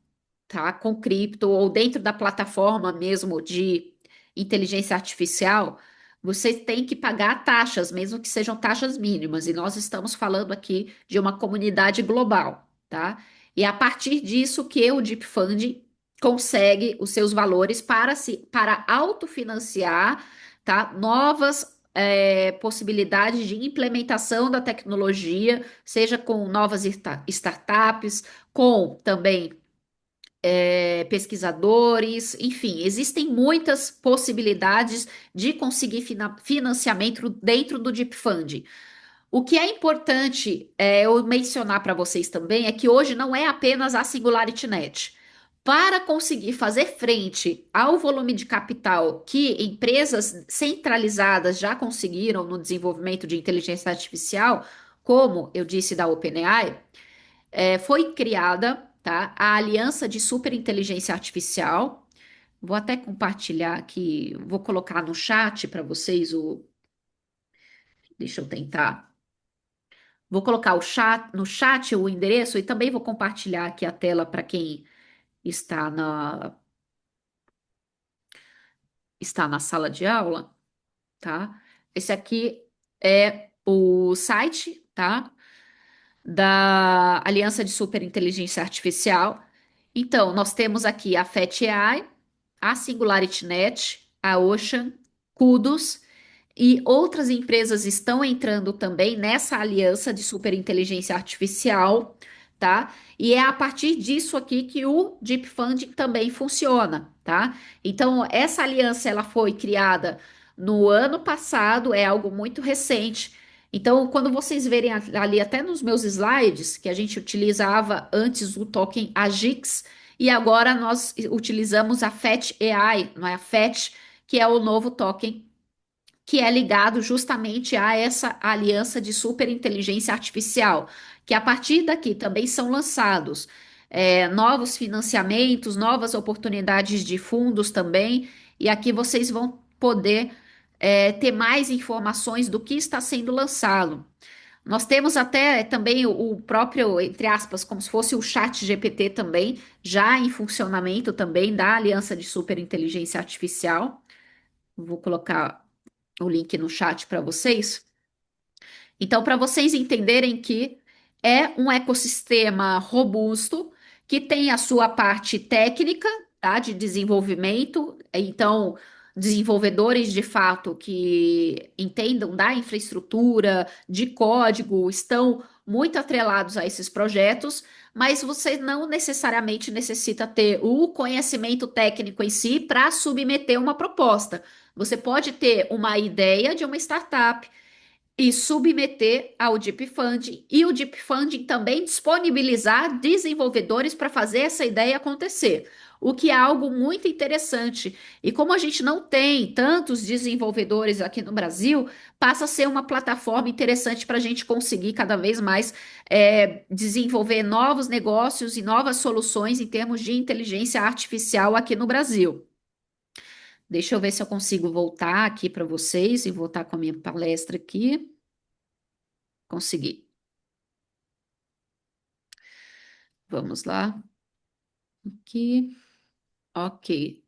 tá, com cripto ou dentro da plataforma mesmo de inteligência artificial, você tem que pagar taxas, mesmo que sejam taxas mínimas, e nós estamos falando aqui de uma comunidade global, tá? E é a partir disso que o Deep Funding consegue os seus valores para autofinanciar, tá? Novas possibilidades de implementação da tecnologia, seja com novas startups, com também pesquisadores, enfim, existem muitas possibilidades de conseguir financiamento dentro do Deep Fund. O que é importante eu mencionar para vocês também é que hoje não é apenas a SingularityNet. Para conseguir fazer frente ao volume de capital que empresas centralizadas já conseguiram no desenvolvimento de inteligência artificial, como eu disse da OpenAI, foi criada, tá, a Aliança de Superinteligência Artificial. Vou até compartilhar aqui, vou colocar no chat para vocês o. Deixa eu tentar. Vou colocar no chat o endereço e também vou compartilhar aqui a tela para quem está está na sala de aula, tá? Esse aqui é o site, tá? Da Aliança de Superinteligência Artificial. Então, nós temos aqui a FET-AI, a SingularityNet, a Ocean, Kudos e outras empresas estão entrando também nessa aliança de superinteligência artificial, tá? E é a partir disso aqui que o Deep Funding também funciona, tá? Então, essa aliança ela foi criada no ano passado, é algo muito recente. Então, quando vocês verem ali até nos meus slides, que a gente utilizava antes o token AGIX, e agora nós utilizamos a FET AI, não é a FET, que é o novo token que é ligado justamente a essa aliança de superinteligência artificial, que a partir daqui também são lançados novos financiamentos, novas oportunidades de fundos também, e aqui vocês vão poder ter mais informações do que está sendo lançado. Nós temos até também o próprio, entre aspas, como se fosse o chat GPT também, já em funcionamento também da Aliança de Superinteligência Artificial. Vou colocar o link no chat para vocês. Então, para vocês entenderem que é um ecossistema robusto, que tem a sua parte técnica, tá, de desenvolvimento. Então, desenvolvedores de fato que entendam da infraestrutura, de código, estão muito atrelados a esses projetos, mas você não necessariamente necessita ter o conhecimento técnico em si para submeter uma proposta. Você pode ter uma ideia de uma startup e submeter ao Deep Funding, e o Deep Funding também disponibilizar desenvolvedores para fazer essa ideia acontecer, o que é algo muito interessante. E como a gente não tem tantos desenvolvedores aqui no Brasil, passa a ser uma plataforma interessante para a gente conseguir cada vez mais desenvolver novos negócios e novas soluções em termos de inteligência artificial aqui no Brasil. Deixa eu ver se eu consigo voltar aqui para vocês e voltar com a minha palestra aqui. Consegui. Vamos lá. Aqui. Ok.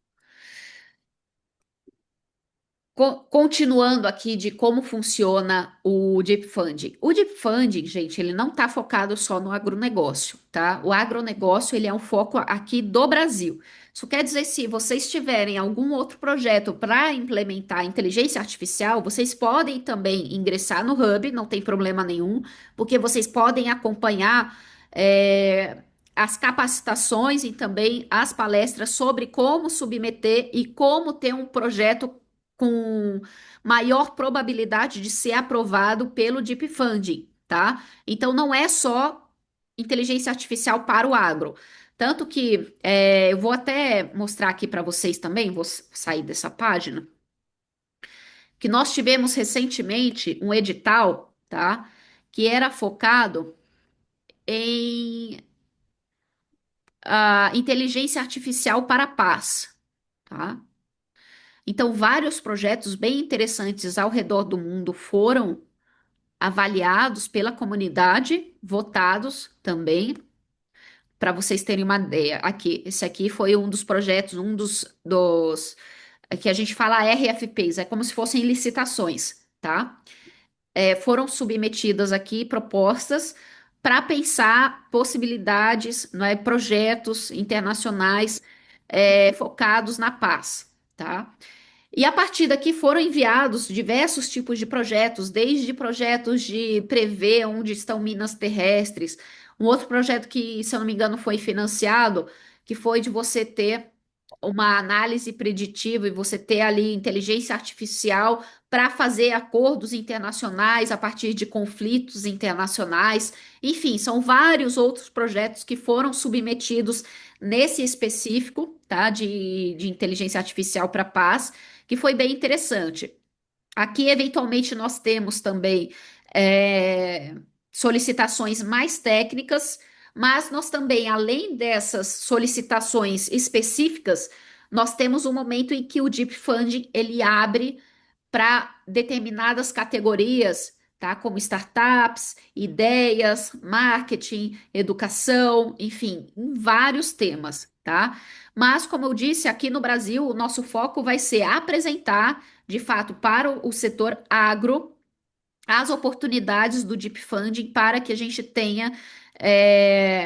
Continuando aqui de como funciona o Deep Funding. O Deep Funding, gente, ele não está focado só no agronegócio, tá? O agronegócio, ele é um foco aqui do Brasil. Isso quer dizer, se vocês tiverem algum outro projeto para implementar inteligência artificial, vocês podem também ingressar no Hub, não tem problema nenhum, porque vocês podem acompanhar as capacitações e também as palestras sobre como submeter e como ter um projeto com maior probabilidade de ser aprovado pelo Deep Funding, tá? Então não é só inteligência artificial para o agro. Tanto que eu vou até mostrar aqui para vocês também, vou sair dessa página, que nós tivemos recentemente um edital, tá? Que era focado em inteligência artificial para a paz, tá? Então, vários projetos bem interessantes ao redor do mundo foram avaliados pela comunidade, votados também, para vocês terem uma ideia. Aqui, esse aqui foi um dos projetos, dos que a gente fala RFPs, é como se fossem licitações, tá? Foram submetidas aqui propostas para pensar possibilidades, não é, projetos internacionais focados na paz, tá? E a partir daqui foram enviados diversos tipos de projetos, desde projetos de prever onde estão minas terrestres, um outro projeto que, se eu não me engano, foi financiado, que foi de você ter uma análise preditiva e você ter ali inteligência artificial para fazer acordos internacionais a partir de conflitos internacionais. Enfim, são vários outros projetos que foram submetidos nesse específico, tá, de inteligência artificial para paz, que foi bem interessante. Aqui, eventualmente, nós temos também é, solicitações mais técnicas, mas nós também, além dessas solicitações específicas, nós temos um momento em que o Deep Funding ele abre para determinadas categorias, tá? Como startups, ideias, marketing, educação, enfim, em vários temas, tá? Mas, como eu disse, aqui no Brasil, o nosso foco vai ser apresentar, de fato, para o setor agro, as oportunidades do Deep Funding para que a gente tenha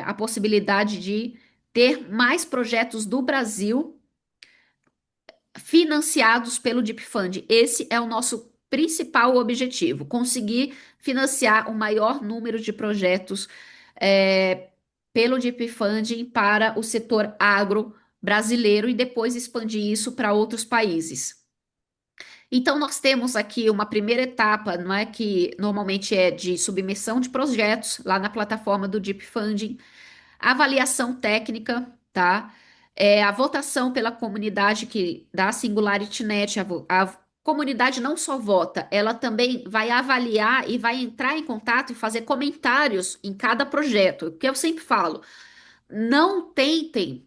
a possibilidade de ter mais projetos do Brasil financiados pelo Deep Fund. Esse é o nosso principal objetivo, conseguir financiar o maior número de projetos é, pelo Deep Funding para o setor agro brasileiro e depois expandir isso para outros países. Então, nós temos aqui uma primeira etapa, não é, que normalmente é de submissão de projetos lá na plataforma do Deep Funding, avaliação técnica, tá? A votação pela comunidade que da SingularityNet, a comunidade não só vota, ela também vai avaliar e vai entrar em contato e fazer comentários em cada projeto. O que eu sempre falo, não tentem,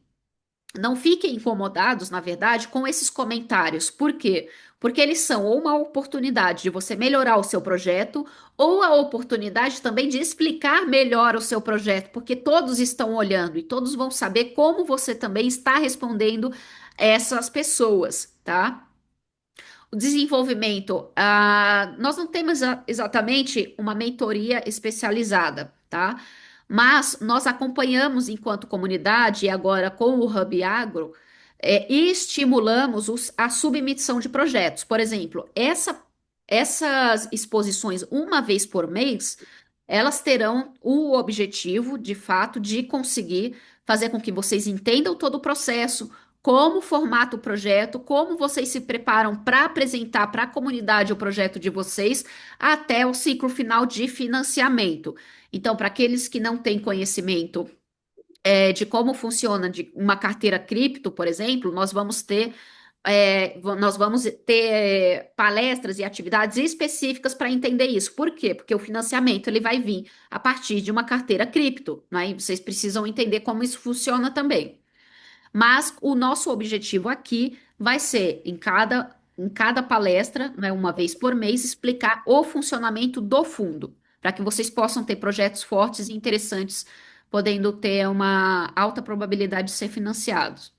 não fiquem incomodados, na verdade, com esses comentários. Por quê? Porque eles são ou uma oportunidade de você melhorar o seu projeto, ou a oportunidade também de explicar melhor o seu projeto, porque todos estão olhando e todos vão saber como você também está respondendo essas pessoas, tá? O desenvolvimento, nós não temos exatamente uma mentoria especializada, tá? Mas nós acompanhamos enquanto comunidade, e agora com o Hub Agro, e estimulamos a submissão de projetos. Por exemplo, essas exposições, uma vez por mês, elas terão o objetivo, de fato, de conseguir fazer com que vocês entendam todo o processo, como formata o projeto, como vocês se preparam para apresentar para a comunidade o projeto de vocês, até o ciclo final de financiamento. Então, para aqueles que não têm conhecimento de como funciona de uma carteira cripto, por exemplo, nós vamos ter palestras e atividades específicas para entender isso. Por quê? Porque o financiamento ele vai vir a partir de uma carteira cripto, né? E vocês precisam entender como isso funciona também. Mas o nosso objetivo aqui vai ser, em cada palestra, né, uma vez por mês, explicar o funcionamento do fundo, para que vocês possam ter projetos fortes e interessantes, podendo ter uma alta probabilidade de ser financiados.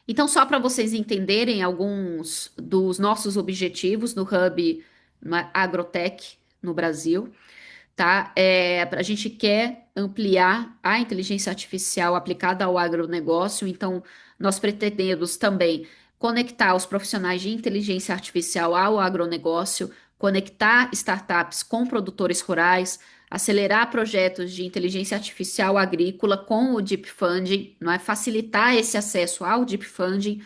Então, só para vocês entenderem alguns dos nossos objetivos no Hub Agrotech no Brasil, tá? A gente quer ampliar a inteligência artificial aplicada ao agronegócio, então nós pretendemos também conectar os profissionais de inteligência artificial ao agronegócio, conectar startups com produtores rurais, acelerar projetos de inteligência artificial agrícola com o Deep Funding, não é? Facilitar esse acesso ao Deep Funding,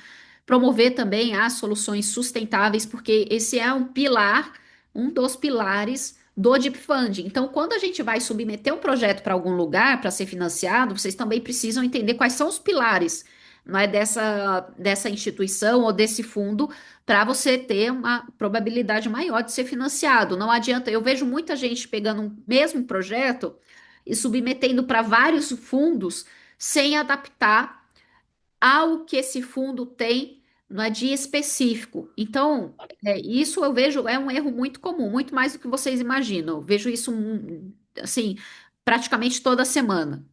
promover também as soluções sustentáveis, porque esse é um dos pilares do Deep Funding. Então, quando a gente vai submeter um projeto para algum lugar para ser financiado, vocês também precisam entender quais são os pilares não é dessa instituição ou desse fundo para você ter uma probabilidade maior de ser financiado. Não adianta, eu vejo muita gente pegando um mesmo projeto e submetendo para vários fundos sem adaptar ao que esse fundo tem no dia específico. Então, isso eu vejo é um erro muito comum, muito mais do que vocês imaginam. Eu vejo isso assim praticamente toda semana.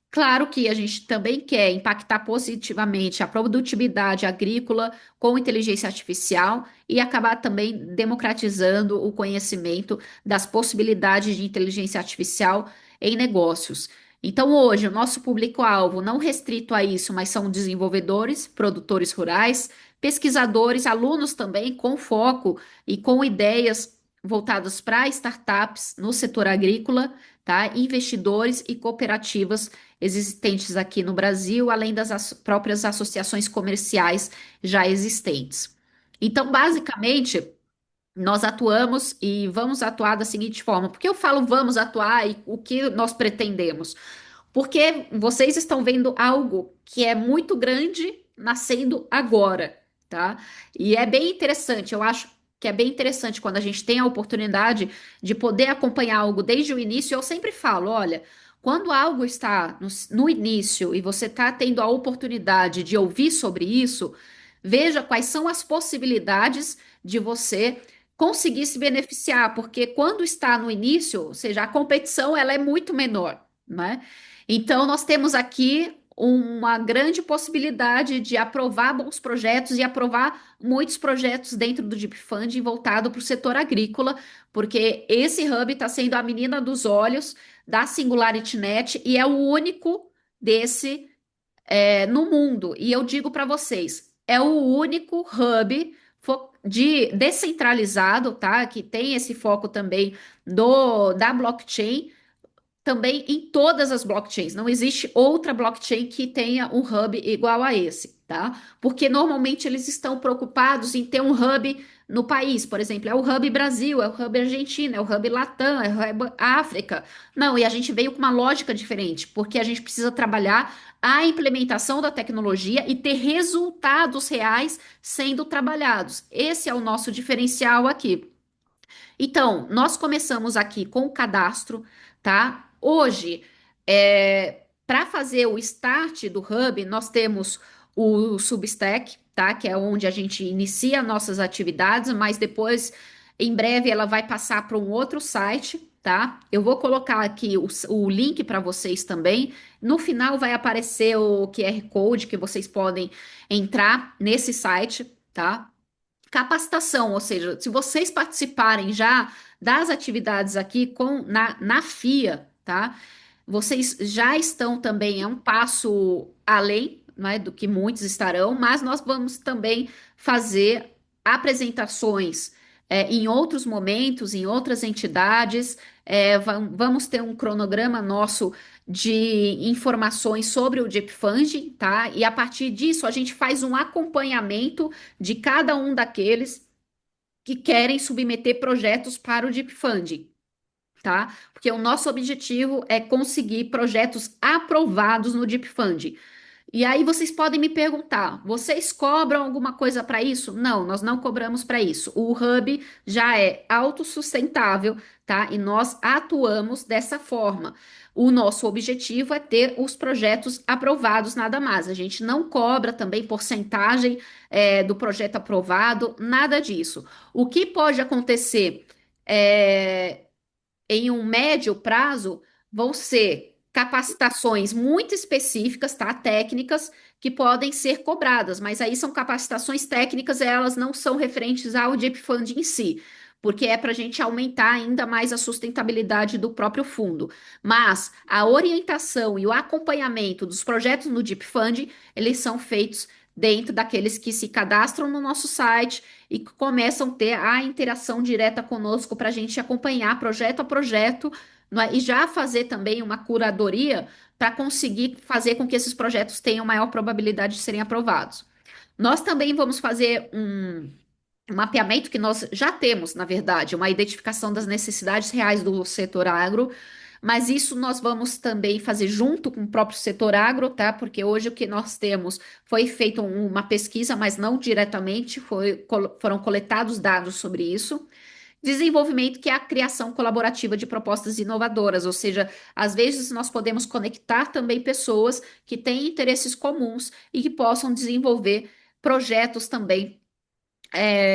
Claro que a gente também quer impactar positivamente a produtividade agrícola com inteligência artificial e acabar também democratizando o conhecimento das possibilidades de inteligência artificial em negócios. Então, hoje, o nosso público-alvo não restrito a isso, mas são desenvolvedores, produtores rurais, pesquisadores, alunos também, com foco e com ideias voltadas para startups no setor agrícola, tá? Investidores e cooperativas existentes aqui no Brasil, além das próprias associações comerciais já existentes. Então, basicamente, nós atuamos e vamos atuar da seguinte forma: porque eu falo vamos atuar e o que nós pretendemos? Porque vocês estão vendo algo que é muito grande nascendo agora, tá? E é bem interessante, eu acho que é bem interessante quando a gente tem a oportunidade de poder acompanhar algo desde o início. Eu sempre falo, olha, quando algo está no início e você está tendo a oportunidade de ouvir sobre isso, veja quais são as possibilidades de você conseguir se beneficiar, porque quando está no início, ou seja, a competição ela é muito menor, né? Então, nós temos aqui uma grande possibilidade de aprovar bons projetos e aprovar muitos projetos dentro do Deep Fund voltado para o setor agrícola, porque esse hub está sendo a menina dos olhos da Singularity Net e é o único desse no mundo. E eu digo para vocês, é o único hub descentralizado, tá? Que tem esse foco também da blockchain também em todas as blockchains. Não existe outra blockchain que tenha um hub igual a esse, tá? Porque normalmente eles estão preocupados em ter um hub no país, por exemplo, é o hub Brasil, é o hub Argentina, é o hub Latam, é o hub África. Não, e a gente veio com uma lógica diferente, porque a gente precisa trabalhar a implementação da tecnologia e ter resultados reais sendo trabalhados. Esse é o nosso diferencial aqui. Então, nós começamos aqui com o cadastro, tá? Hoje, para fazer o start do Hub, nós temos o Substack, tá? Que é onde a gente inicia nossas atividades, mas depois, em breve, ela vai passar para um outro site, tá? Eu vou colocar aqui o link para vocês também. No final vai aparecer o QR Code que vocês podem entrar nesse site, tá? Capacitação, ou seja, se vocês participarem já das atividades aqui na FIA, tá? Vocês já estão também, é um passo além, né, do que muitos estarão, mas nós vamos também fazer apresentações em outros momentos, em outras entidades. Vamos ter um cronograma nosso de informações sobre o Deep Funding, tá? E a partir disso a gente faz um acompanhamento de cada um daqueles que querem submeter projetos para o Deep Funding, tá? Porque o nosso objetivo é conseguir projetos aprovados no Deep Funding. E aí vocês podem me perguntar, vocês cobram alguma coisa para isso? Não, nós não cobramos para isso. O Hub já é autossustentável, tá? E nós atuamos dessa forma. O nosso objetivo é ter os projetos aprovados, nada mais. A gente não cobra também porcentagem, do projeto aprovado, nada disso. O que pode acontecer é, em um médio prazo vão ser capacitações muito específicas, tá? Técnicas que podem ser cobradas, mas aí são capacitações técnicas, elas não são referentes ao Deep Fund em si, porque é para a gente aumentar ainda mais a sustentabilidade do próprio fundo. Mas a orientação e o acompanhamento dos projetos no Deep Fund, eles são feitos dentro daqueles que se cadastram no nosso site e que começam a ter a interação direta conosco para a gente acompanhar projeto a projeto, não é? E já fazer também uma curadoria para conseguir fazer com que esses projetos tenham maior probabilidade de serem aprovados. Nós também vamos fazer um mapeamento que nós já temos, na verdade, uma identificação das necessidades reais do setor agro, mas isso nós vamos também fazer junto com o próprio setor agro, tá? Porque hoje o que nós temos foi feita uma pesquisa, mas não diretamente, foram coletados dados sobre isso. Desenvolvimento, que é a criação colaborativa de propostas inovadoras, ou seja, às vezes nós podemos conectar também pessoas que têm interesses comuns e que possam desenvolver projetos também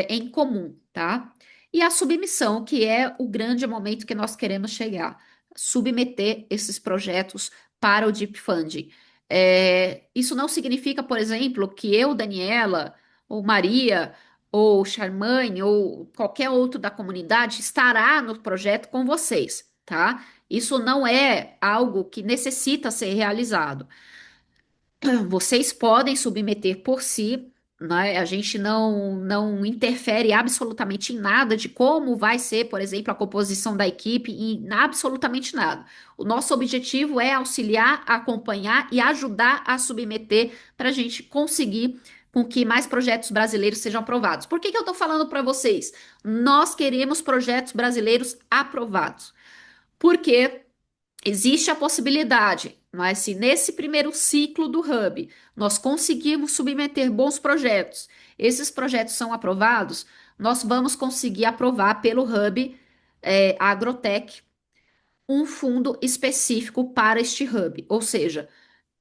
em comum, tá? E a submissão, que é o grande momento que nós queremos chegar, submeter esses projetos para o Deep Funding. Isso não significa, por exemplo, que eu, Daniela, ou Maria, ou Charmaine, ou qualquer outro da comunidade estará no projeto com vocês, tá? Isso não é algo que necessita ser realizado. Vocês podem submeter por si, né? A gente não interfere absolutamente em nada de como vai ser, por exemplo, a composição da equipe, em absolutamente nada. O nosso objetivo é auxiliar, acompanhar e ajudar a submeter para a gente conseguir com que mais projetos brasileiros sejam aprovados. Por que que eu estou falando para vocês? Nós queremos projetos brasileiros aprovados. Porque existe a possibilidade, mas se nesse primeiro ciclo do Hub nós conseguirmos submeter bons projetos, esses projetos são aprovados, nós vamos conseguir aprovar pelo Hub Agrotech um fundo específico para este Hub. Ou seja,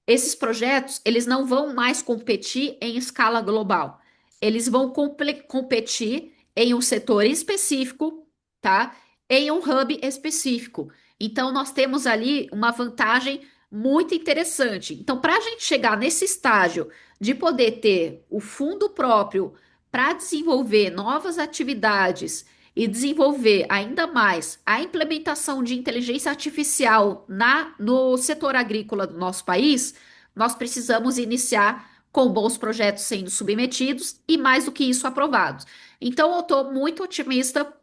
esses projetos, eles não vão mais competir em escala global. Eles vão competir em um setor específico, tá? Em um hub específico. Então, nós temos ali uma vantagem muito interessante. Então, para a gente chegar nesse estágio de poder ter o fundo próprio para desenvolver novas atividades e desenvolver ainda mais a implementação de inteligência artificial no setor agrícola do nosso país, nós precisamos iniciar com bons projetos sendo submetidos e, mais do que isso, aprovados. Então, eu estou muito otimista,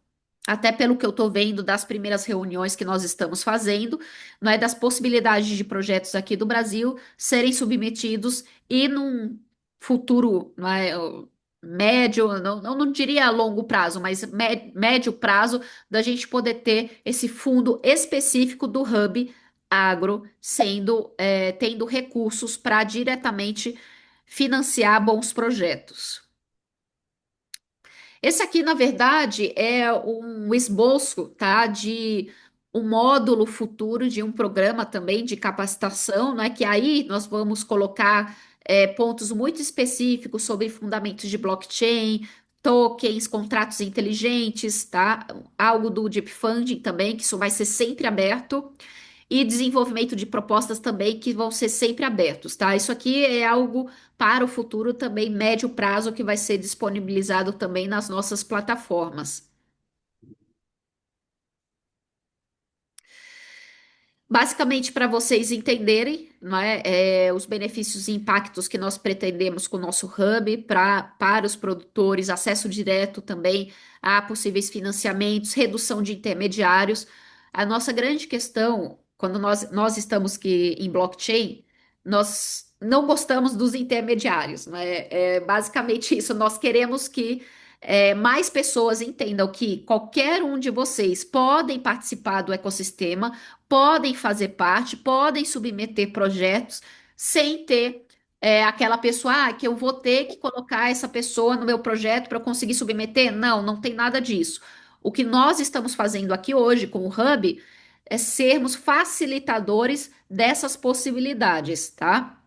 até pelo que eu estou vendo das primeiras reuniões que nós estamos fazendo, não é, das possibilidades de projetos aqui do Brasil serem submetidos e num futuro, não é, médio, não diria longo prazo, mas médio prazo, da gente poder ter esse fundo específico do Hub Agro tendo recursos para diretamente financiar bons projetos. Esse aqui, na verdade, é um esboço, tá, de um módulo futuro de um programa também de capacitação, né, que aí nós vamos colocar pontos muito específicos sobre fundamentos de blockchain, tokens, contratos inteligentes, tá? Algo do Deep Funding também, que isso vai ser sempre aberto e desenvolvimento de propostas também que vão ser sempre abertos, tá? Isso aqui é algo para o futuro também, médio prazo, que vai ser disponibilizado também nas nossas plataformas. Basicamente, para vocês entenderem, não é, os benefícios e impactos que nós pretendemos com o nosso hub para os produtores, acesso direto também a possíveis financiamentos, redução de intermediários. A nossa grande questão, quando nós estamos aqui em blockchain, nós não gostamos dos intermediários, não é? É basicamente isso. Nós queremos que mais pessoas entendam que qualquer um de vocês podem participar do ecossistema, podem fazer parte, podem submeter projetos sem ter aquela pessoa que eu vou ter que colocar essa pessoa no meu projeto para eu conseguir submeter. Não, não tem nada disso. O que nós estamos fazendo aqui hoje com o Hub é sermos facilitadores dessas possibilidades, tá?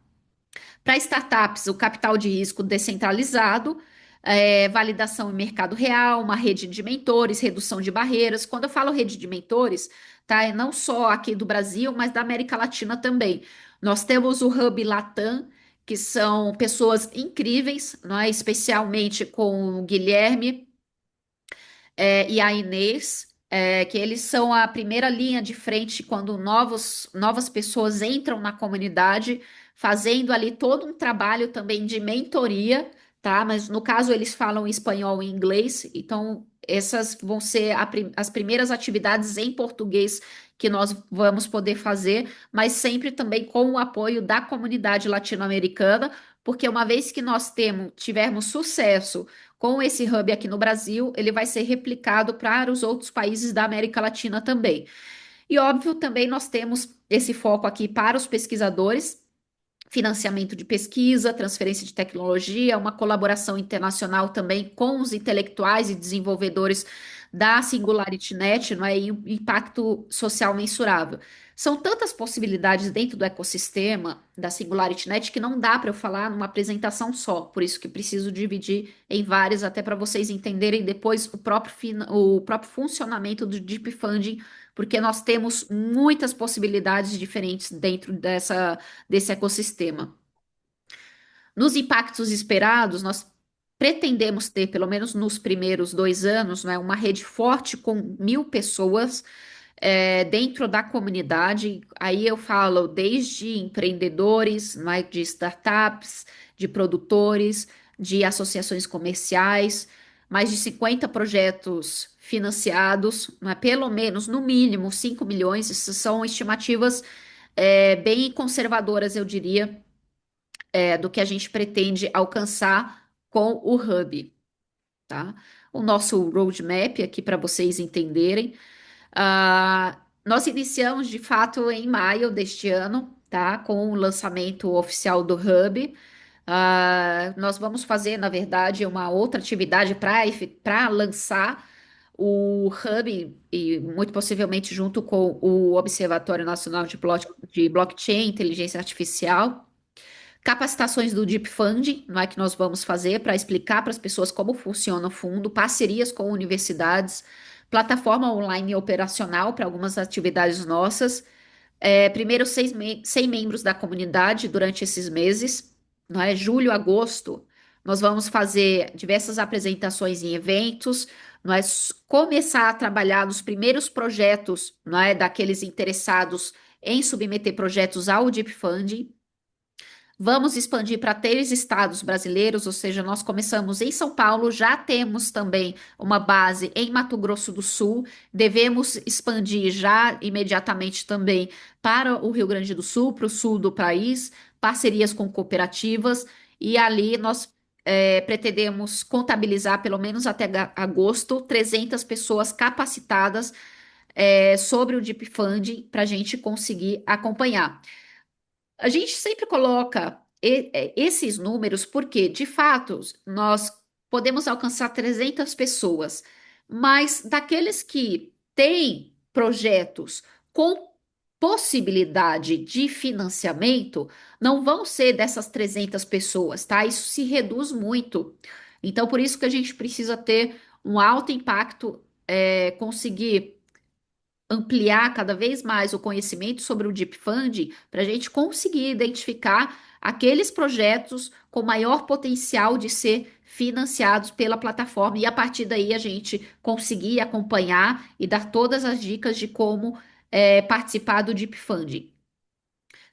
Para startups, o capital de risco descentralizado, validação em mercado real, uma rede de mentores, redução de barreiras. Quando eu falo rede de mentores, tá? É não só aqui do Brasil, mas da América Latina também. Nós temos o Hub Latam, que são pessoas incríveis, não é? Especialmente com o Guilherme e a Inês, que eles são a primeira linha de frente quando novas pessoas entram na comunidade, fazendo ali todo um trabalho também de mentoria, tá? Mas no caso eles falam espanhol e inglês, então essas vão ser as primeiras atividades em português que nós vamos poder fazer, mas sempre também com o apoio da comunidade latino-americana, porque uma vez que nós tivermos sucesso com esse hub aqui no Brasil, ele vai ser replicado para os outros países da América Latina também. E óbvio, também nós temos esse foco aqui para os pesquisadores, financiamento de pesquisa, transferência de tecnologia, uma colaboração internacional também com os intelectuais e desenvolvedores da SingularityNet, não é? E o impacto social mensurável. São tantas possibilidades dentro do ecossistema da SingularityNet que não dá para eu falar numa apresentação só, por isso que preciso dividir em várias, até para vocês entenderem depois o próprio funcionamento do Deep Funding, porque nós temos muitas possibilidades diferentes dentro desse ecossistema. Nos impactos esperados, nós pretendemos ter, pelo menos nos primeiros 2 anos, né, uma rede forte com 1.000 pessoas dentro da comunidade. Aí eu falo desde empreendedores, né, de startups, de produtores, de associações comerciais, mais de 50 projetos financiados, né, pelo menos, no mínimo, 5 milhões. Isso são estimativas bem conservadoras, eu diria, do que a gente pretende alcançar com o Hub, tá? O nosso roadmap aqui para vocês entenderem. Nós iniciamos de fato em maio deste ano, tá? Com o lançamento oficial do Hub. Nós vamos fazer, na verdade, uma outra atividade para lançar o Hub e muito possivelmente junto com o Observatório Nacional de Blockchain, Inteligência Artificial. Capacitações do Deep Funding, não é que nós vamos fazer para explicar para as pessoas como funciona o fundo, parcerias com universidades, plataforma online operacional para algumas atividades nossas. Primeiro 100 membros da comunidade durante esses meses, não é? Julho, agosto, nós vamos fazer diversas apresentações em eventos, nós começar a trabalhar nos primeiros projetos, não é? Daqueles interessados em submeter projetos ao Deep Funding. Vamos expandir para 3 estados brasileiros, ou seja, nós começamos em São Paulo, já temos também uma base em Mato Grosso do Sul, devemos expandir já imediatamente também para o Rio Grande do Sul, para o sul do país, parcerias com cooperativas, e ali nós pretendemos contabilizar pelo menos até agosto 300 pessoas capacitadas sobre o Deep Funding para a gente conseguir acompanhar. A gente sempre coloca esses números porque, de fato, nós podemos alcançar 300 pessoas, mas daqueles que têm projetos com possibilidade de financiamento, não vão ser dessas 300 pessoas, tá? Isso se reduz muito. Então, por isso que a gente precisa ter um alto impacto, conseguir ampliar cada vez mais o conhecimento sobre o Deep Funding para a gente conseguir identificar aqueles projetos com maior potencial de ser financiados pela plataforma e a partir daí a gente conseguir acompanhar e dar todas as dicas de como participar do Deep Funding.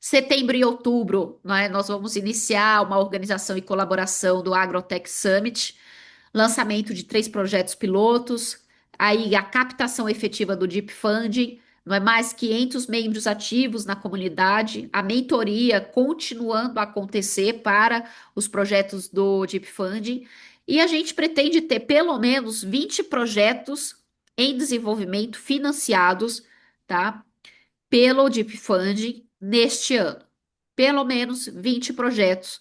Setembro e outubro, né, nós vamos iniciar uma organização e colaboração do Agrotech Summit, lançamento de 3 projetos pilotos, aí a captação efetiva do Deep Funding, não é mais 500 membros ativos na comunidade, a mentoria continuando a acontecer para os projetos do Deep Funding, e a gente pretende ter pelo menos 20 projetos em desenvolvimento financiados, tá, pelo Deep Funding neste ano. Pelo menos 20 projetos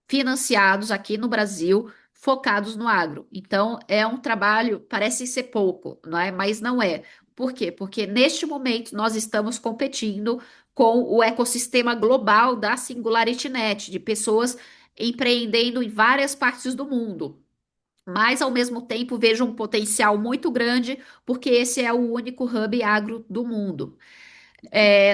financiados aqui no Brasil, focados no agro. Então, é um trabalho, parece ser pouco, não é? Mas não é. Por quê? Porque neste momento nós estamos competindo com o ecossistema global da SingularityNet, de pessoas empreendendo em várias partes do mundo. Mas, ao mesmo tempo, vejo um potencial muito grande, porque esse é o único hub agro do mundo.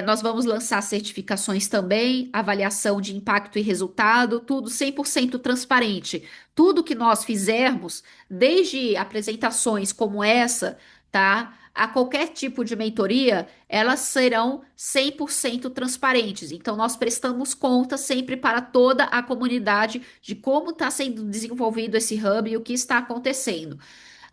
Nós vamos lançar certificações também, avaliação de impacto e resultado, tudo 100% transparente. Tudo que nós fizermos, desde apresentações como essa, tá? A qualquer tipo de mentoria, elas serão 100% transparentes. Então, nós prestamos conta sempre para toda a comunidade de como está sendo desenvolvido esse hub e o que está acontecendo.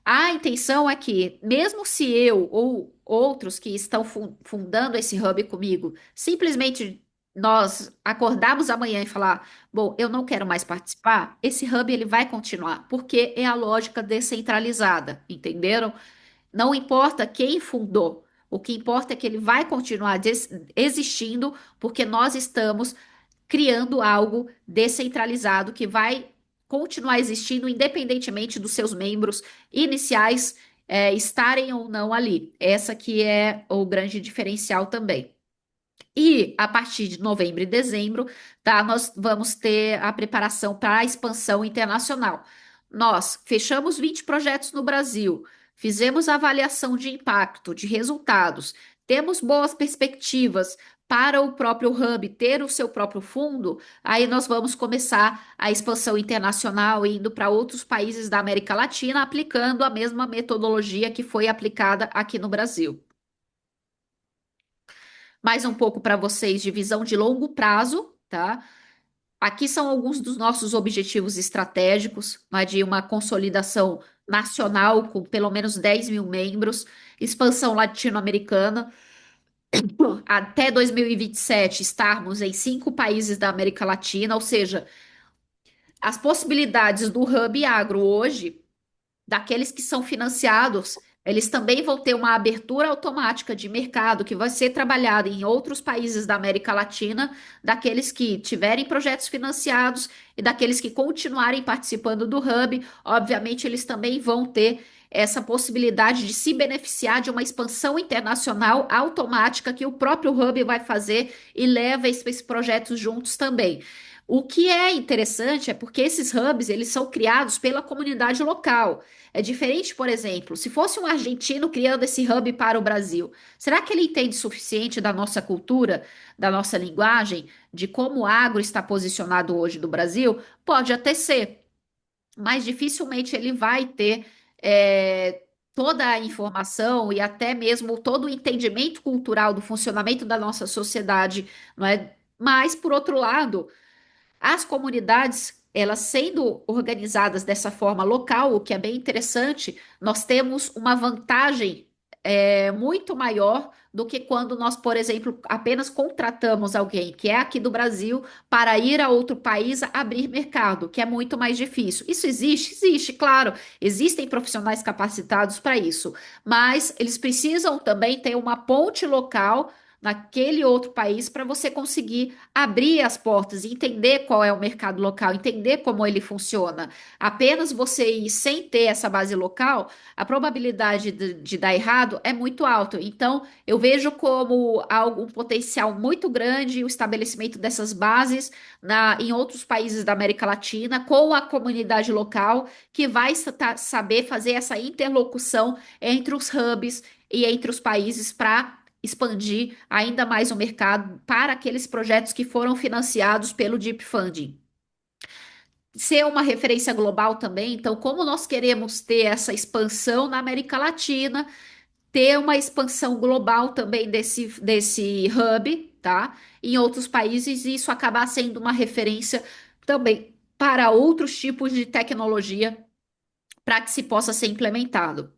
A intenção é que, mesmo se eu ou outros que estão fundando esse hub comigo, simplesmente nós acordarmos amanhã e falar, bom, eu não quero mais participar, esse hub ele vai continuar, porque é a lógica descentralizada, entenderam? Não importa quem fundou. O que importa é que ele vai continuar existindo, porque nós estamos criando algo descentralizado que vai continuar existindo independentemente dos seus membros iniciais estarem ou não ali. Essa que é o grande diferencial também. E a partir de novembro e dezembro, tá, nós vamos ter a preparação para a expansão internacional. Nós fechamos 20 projetos no Brasil, fizemos avaliação de impacto, de resultados, temos boas perspectivas para o próprio Hub ter o seu próprio fundo. Aí nós vamos começar a expansão internacional, indo para outros países da América Latina, aplicando a mesma metodologia que foi aplicada aqui no Brasil. Mais um pouco para vocês de visão de longo prazo, tá? Aqui são alguns dos nossos objetivos estratégicos, né, de uma consolidação nacional com pelo menos 10 mil membros, expansão latino-americana, até 2027 estarmos em 5 países da América Latina, ou seja, as possibilidades do Hub Agro hoje daqueles que são financiados, eles também vão ter uma abertura automática de mercado que vai ser trabalhada em outros países da América Latina, daqueles que tiverem projetos financiados e daqueles que continuarem participando do Hub. Obviamente, eles também vão ter essa possibilidade de se beneficiar de uma expansão internacional automática que o próprio Hub vai fazer e leva esses projetos juntos também. O que é interessante é porque esses hubs, eles são criados pela comunidade local. É diferente, por exemplo, se fosse um argentino criando esse hub para o Brasil, será que ele entende o suficiente da nossa cultura, da nossa linguagem, de como o agro está posicionado hoje no Brasil? Pode até ser, mas dificilmente ele vai ter toda a informação e até mesmo todo o entendimento cultural do funcionamento da nossa sociedade, não é? Mas, por outro lado, as comunidades, elas sendo organizadas dessa forma local, o que é bem interessante, nós temos uma vantagem muito maior do que quando nós, por exemplo, apenas contratamos alguém que é aqui do Brasil para ir a outro país abrir mercado, que é muito mais difícil. Isso existe? Existe, claro. Existem profissionais capacitados para isso, mas eles precisam também ter uma ponte local naquele outro país para você conseguir abrir as portas e entender qual é o mercado local, entender como ele funciona. Apenas você ir sem ter essa base local, a probabilidade de dar errado é muito alta. Então, eu vejo como algo, um potencial muito grande o estabelecimento dessas bases em outros países da América Latina, com a comunidade local, que vai saber fazer essa interlocução entre os hubs e entre os países para expandir ainda mais o mercado para aqueles projetos que foram financiados pelo Deep Funding. Ser uma referência global também, então, como nós queremos ter essa expansão na América Latina, ter uma expansão global também desse hub, tá? Em outros países, e isso acabar sendo uma referência também para outros tipos de tecnologia para que se possa ser implementado.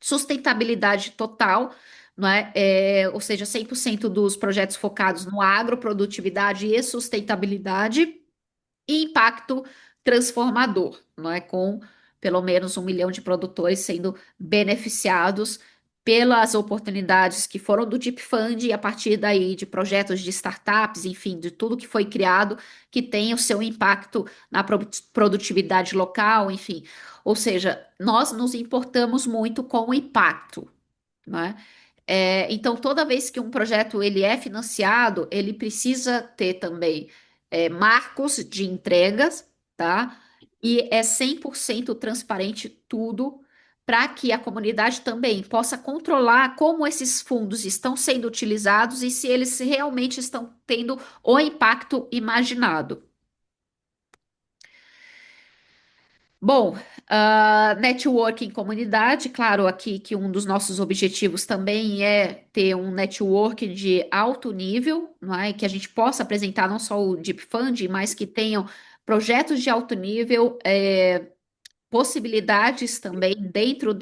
Sustentabilidade total, não é? Ou seja, 100% dos projetos focados no agro, produtividade e sustentabilidade, e impacto transformador, não é? Com pelo menos 1 milhão de produtores sendo beneficiados pelas oportunidades que foram do Deep Fund e a partir daí de projetos de startups, enfim, de tudo que foi criado que tem o seu impacto na produtividade local, enfim. Ou seja, nós nos importamos muito com o impacto, né? Então, toda vez que um projeto ele é financiado, ele precisa ter também marcos de entregas, tá? E é 100% transparente tudo para que a comunidade também possa controlar como esses fundos estão sendo utilizados e se eles realmente estão tendo o impacto imaginado. Bom, networking comunidade, claro, aqui que um dos nossos objetivos também é ter um networking de alto nível, não é? Que a gente possa apresentar não só o Deep Fund, mas que tenham projetos de alto nível, possibilidades também dentro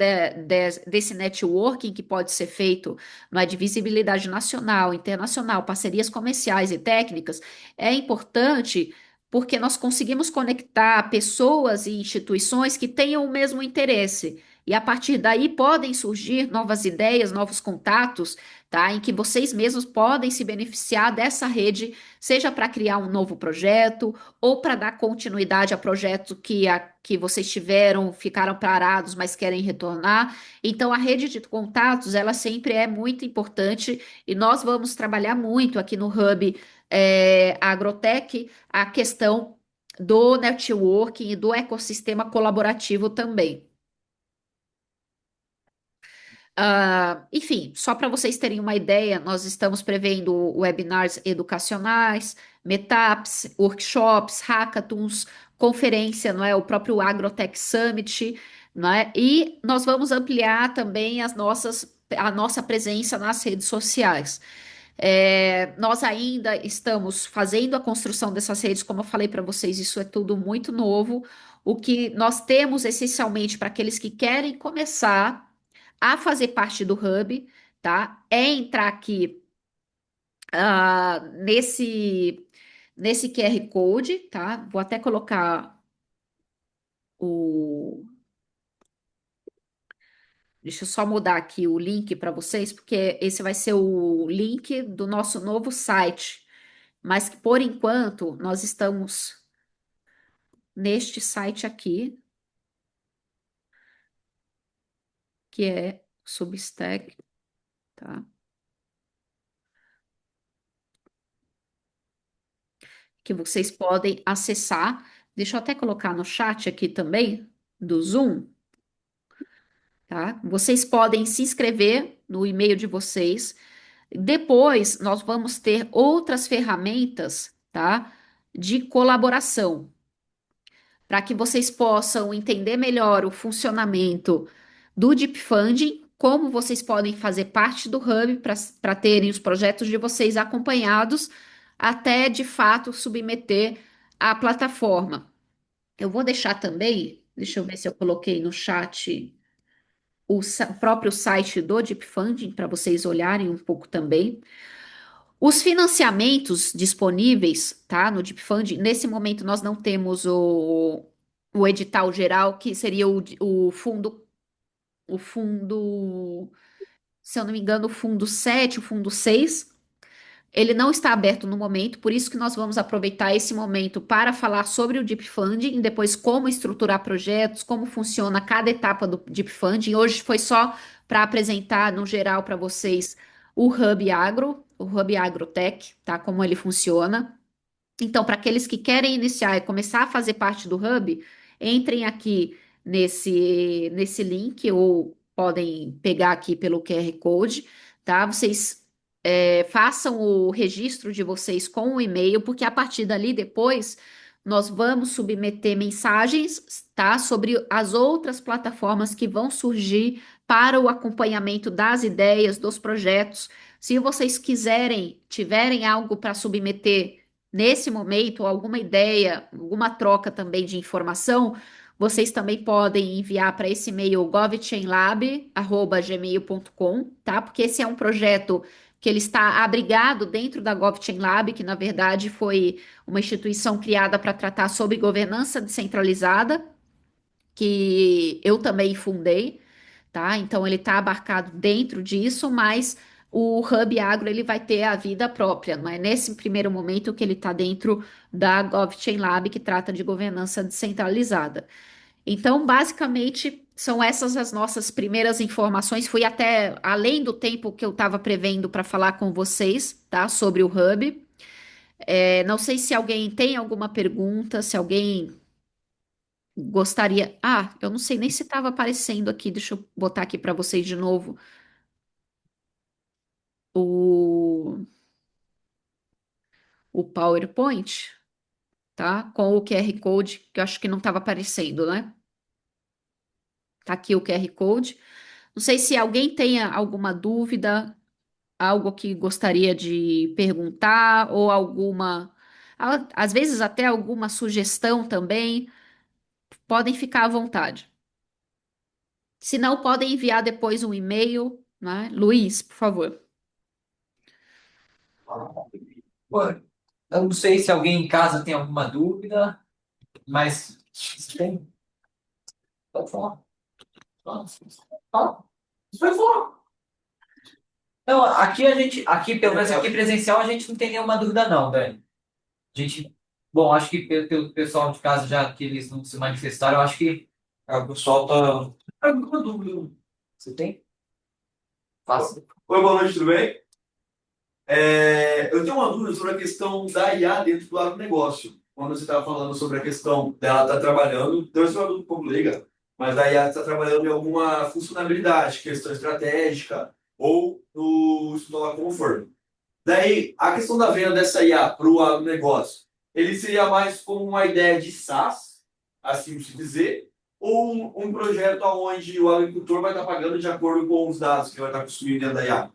desse networking que pode ser feito, não é, de visibilidade nacional, internacional, parcerias comerciais e técnicas, é importante porque nós conseguimos conectar pessoas e instituições que tenham o mesmo interesse. E a partir daí podem surgir novas ideias, novos contatos, tá? Em que vocês mesmos podem se beneficiar dessa rede, seja para criar um novo projeto ou para dar continuidade a projetos que vocês tiveram, ficaram parados, mas querem retornar. Então, a rede de contatos, ela sempre é muito importante e nós vamos trabalhar muito aqui no Hub Agrotech a questão do networking e do ecossistema colaborativo também. Enfim, só para vocês terem uma ideia, nós estamos prevendo webinars educacionais, meetups, workshops, hackathons, conferência, não é? O próprio Agrotech Summit, não é? E nós vamos ampliar também a nossa presença nas redes sociais. Nós ainda estamos fazendo a construção dessas redes, como eu falei para vocês, isso é tudo muito novo. O que nós temos essencialmente para aqueles que querem começar a fazer parte do Hub, tá? É entrar aqui nesse QR Code, tá? Vou até colocar o. Deixa eu só mudar aqui o link para vocês, porque esse vai ser o link do nosso novo site. Mas que por enquanto nós estamos neste site aqui, que é Substack, tá? Que vocês podem acessar. Deixa eu até colocar no chat aqui também do Zoom, tá? Vocês podem se inscrever no e-mail de vocês. Depois nós vamos ter outras ferramentas, tá? De colaboração, para que vocês possam entender melhor o funcionamento do Deep Funding, como vocês podem fazer parte do Hub para terem os projetos de vocês acompanhados, até de fato submeter à plataforma. Eu vou deixar também, deixa eu ver se eu coloquei no chat o próprio site do Deep Funding para vocês olharem um pouco também. Os financiamentos disponíveis, tá, no Deep Funding, nesse momento nós não temos o edital geral, que seria o fundo, se eu não me engano, o fundo 7, o fundo 6. Ele não está aberto no momento, por isso que nós vamos aproveitar esse momento para falar sobre o Deep Funding, e depois como estruturar projetos, como funciona cada etapa do Deep Funding. Hoje foi só para apresentar no geral para vocês o Hub Agro, o Hub Agrotech, tá? Como ele funciona. Então, para aqueles que querem iniciar e começar a fazer parte do Hub, entrem aqui nesse link ou podem pegar aqui pelo QR Code, tá? Vocês façam o registro de vocês com o e-mail, porque a partir dali depois nós vamos submeter mensagens, tá? Sobre as outras plataformas que vão surgir para o acompanhamento das ideias, dos projetos. Se vocês quiserem, tiverem algo para submeter nesse momento, alguma ideia, alguma troca também de informação, vocês também podem enviar para esse e-mail govchainlab@gmail.com, tá? Porque esse é um projeto que ele está abrigado dentro da GovChain Lab, que na verdade foi uma instituição criada para tratar sobre governança descentralizada, que eu também fundei, tá? Então ele está abarcado dentro disso, mas o Hub Agro ele vai ter a vida própria, não é nesse primeiro momento que ele está dentro da GovChain Lab, que trata de governança descentralizada. Então, basicamente, são essas as nossas primeiras informações. Fui até além do tempo que eu estava prevendo para falar com vocês, tá? Sobre o Hub. Não sei se alguém tem alguma pergunta, se alguém gostaria. Ah, eu não sei nem se estava aparecendo aqui. Deixa eu botar aqui para vocês de novo o, o PowerPoint, tá? Com o QR Code, que eu acho que não estava aparecendo, né? Tá aqui o QR Code. Não sei se alguém tenha alguma dúvida, algo que gostaria de perguntar ou às vezes até alguma sugestão também, podem ficar à vontade. Se não, podem enviar depois um e-mail, né? Luiz, por favor. Pô, eu não sei se alguém em casa tem alguma dúvida, mas se tem, pode falar. Foi foco. Não, aqui, pelo menos aqui presencial, a gente não tem nenhuma dúvida não, Dani. A gente, bom, acho que pelo pessoal de casa, já que eles não se manifestaram, eu acho que o pessoal tá. Alguma dúvida? Você tem? Fácil. Oi, boa noite, tudo bem? Eu tenho uma dúvida sobre a questão da IA dentro do agronegócio. Quando você estava falando sobre a questão dela estar trabalhando, então isso é uma dúvida um pouco leiga, mas da IA está trabalhando em alguma funcionalidade, questão estratégica ou no estudo lá como for. Daí, a questão da venda dessa IA para o agronegócio, ele seria mais como uma ideia de SaaS, assim por se dizer, ou um projeto onde o agricultor vai estar pagando de acordo com os dados que vai estar consumindo dentro da IA?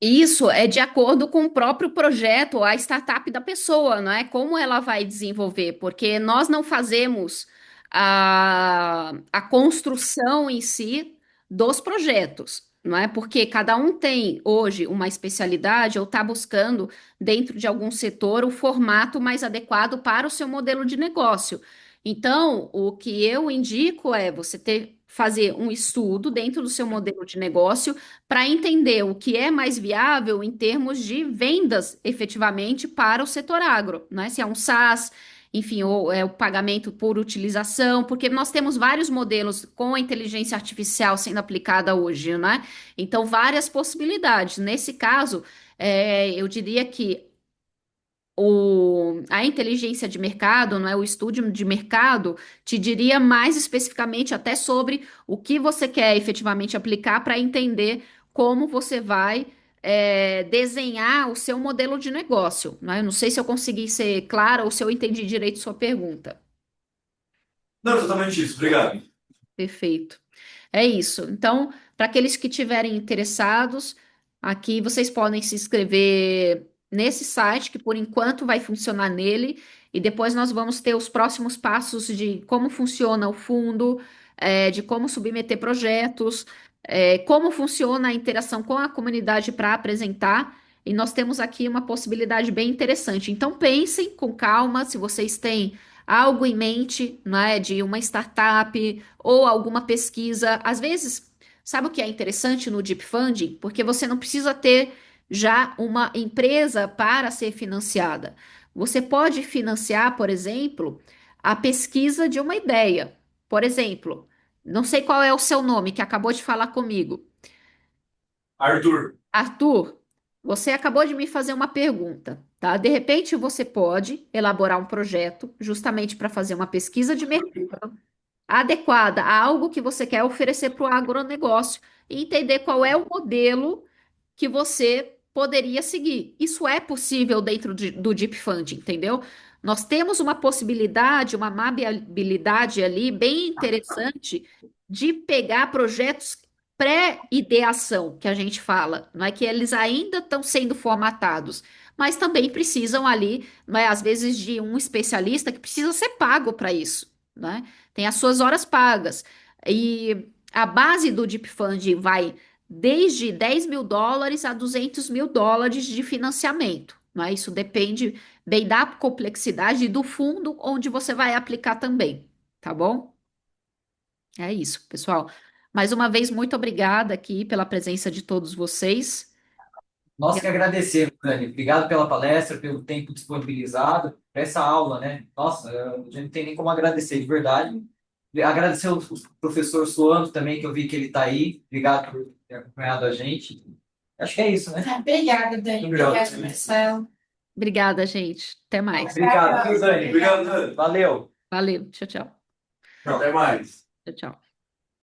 Isso é de acordo com o próprio projeto, a startup da pessoa, não é? Como ela vai desenvolver, porque nós não fazemos a construção em si dos projetos, não é? Porque cada um tem hoje uma especialidade ou está buscando, dentro de algum setor, o formato mais adequado para o seu modelo de negócio. Então, o que eu indico é você fazer um estudo dentro do seu modelo de negócio para entender o que é mais viável em termos de vendas efetivamente para o setor agro, né? Se é um SaaS, enfim, ou é o pagamento por utilização, porque nós temos vários modelos com a inteligência artificial sendo aplicada hoje, né? Então, várias possibilidades. Nesse caso, eu diria que a inteligência de mercado, não é, o estudo de mercado, te diria mais especificamente até sobre o que você quer efetivamente aplicar para entender como você vai desenhar o seu modelo de negócio. Não é? Eu não sei se eu consegui ser clara ou se eu entendi direito sua pergunta. Não, exatamente isso, obrigado. Perfeito. É isso. Então, para aqueles que tiverem interessados, aqui vocês podem se inscrever nesse site, que por enquanto vai funcionar nele, e depois nós vamos ter os próximos passos de como funciona o fundo, de como submeter projetos, como funciona a interação com a comunidade para apresentar. E nós temos aqui uma possibilidade bem interessante. Então, pensem com calma se vocês têm algo em mente, né, de uma startup ou alguma pesquisa. Às vezes, sabe o que é interessante no Deep Funding? Porque você não precisa ter já uma empresa para ser financiada. Você pode financiar, por exemplo, a pesquisa de uma ideia. Por exemplo, não sei qual é o seu nome que acabou de falar comigo. Arthur, Arthur, você acabou de me fazer uma pergunta, tá? De repente, você pode elaborar um projeto justamente para fazer uma pesquisa de mercado adequada a algo que você quer oferecer para o agronegócio e entender qual é o modelo que você poderia seguir. Isso é possível dentro do Deep Funding, entendeu? Nós temos uma possibilidade, uma maleabilidade ali bem interessante de pegar projetos pré-ideação, que a gente fala, não é que eles ainda estão sendo formatados, mas também precisam ali, não é, às vezes, de um especialista que precisa ser pago para isso, né? Tem as suas horas pagas. E a base do Deep Fund vai desde US$ 10.000 a US$ 200.000 de financiamento. Né? Isso depende bem da complexidade e do fundo onde você vai aplicar também, tá bom? É isso, pessoal. Mais uma vez, muito obrigada aqui pela presença de todos vocês. Nós que agradecemos, Dani. Obrigado pela palestra, pelo tempo disponibilizado, por essa aula, né? Nossa, a gente não tem nem como agradecer, de verdade. Agradecer ao professor Suando também, que eu vi que ele está aí. Obrigado por ter acompanhado a gente. Acho que é isso, né? Obrigada, Dani. Obrigada, Marcelo. Obrigada, gente. Até mais. Obrigado, viu, Dani? obrigado, Dani. Valeu. Valeu. Tchau, tchau. Até mais. Tchau, tchau.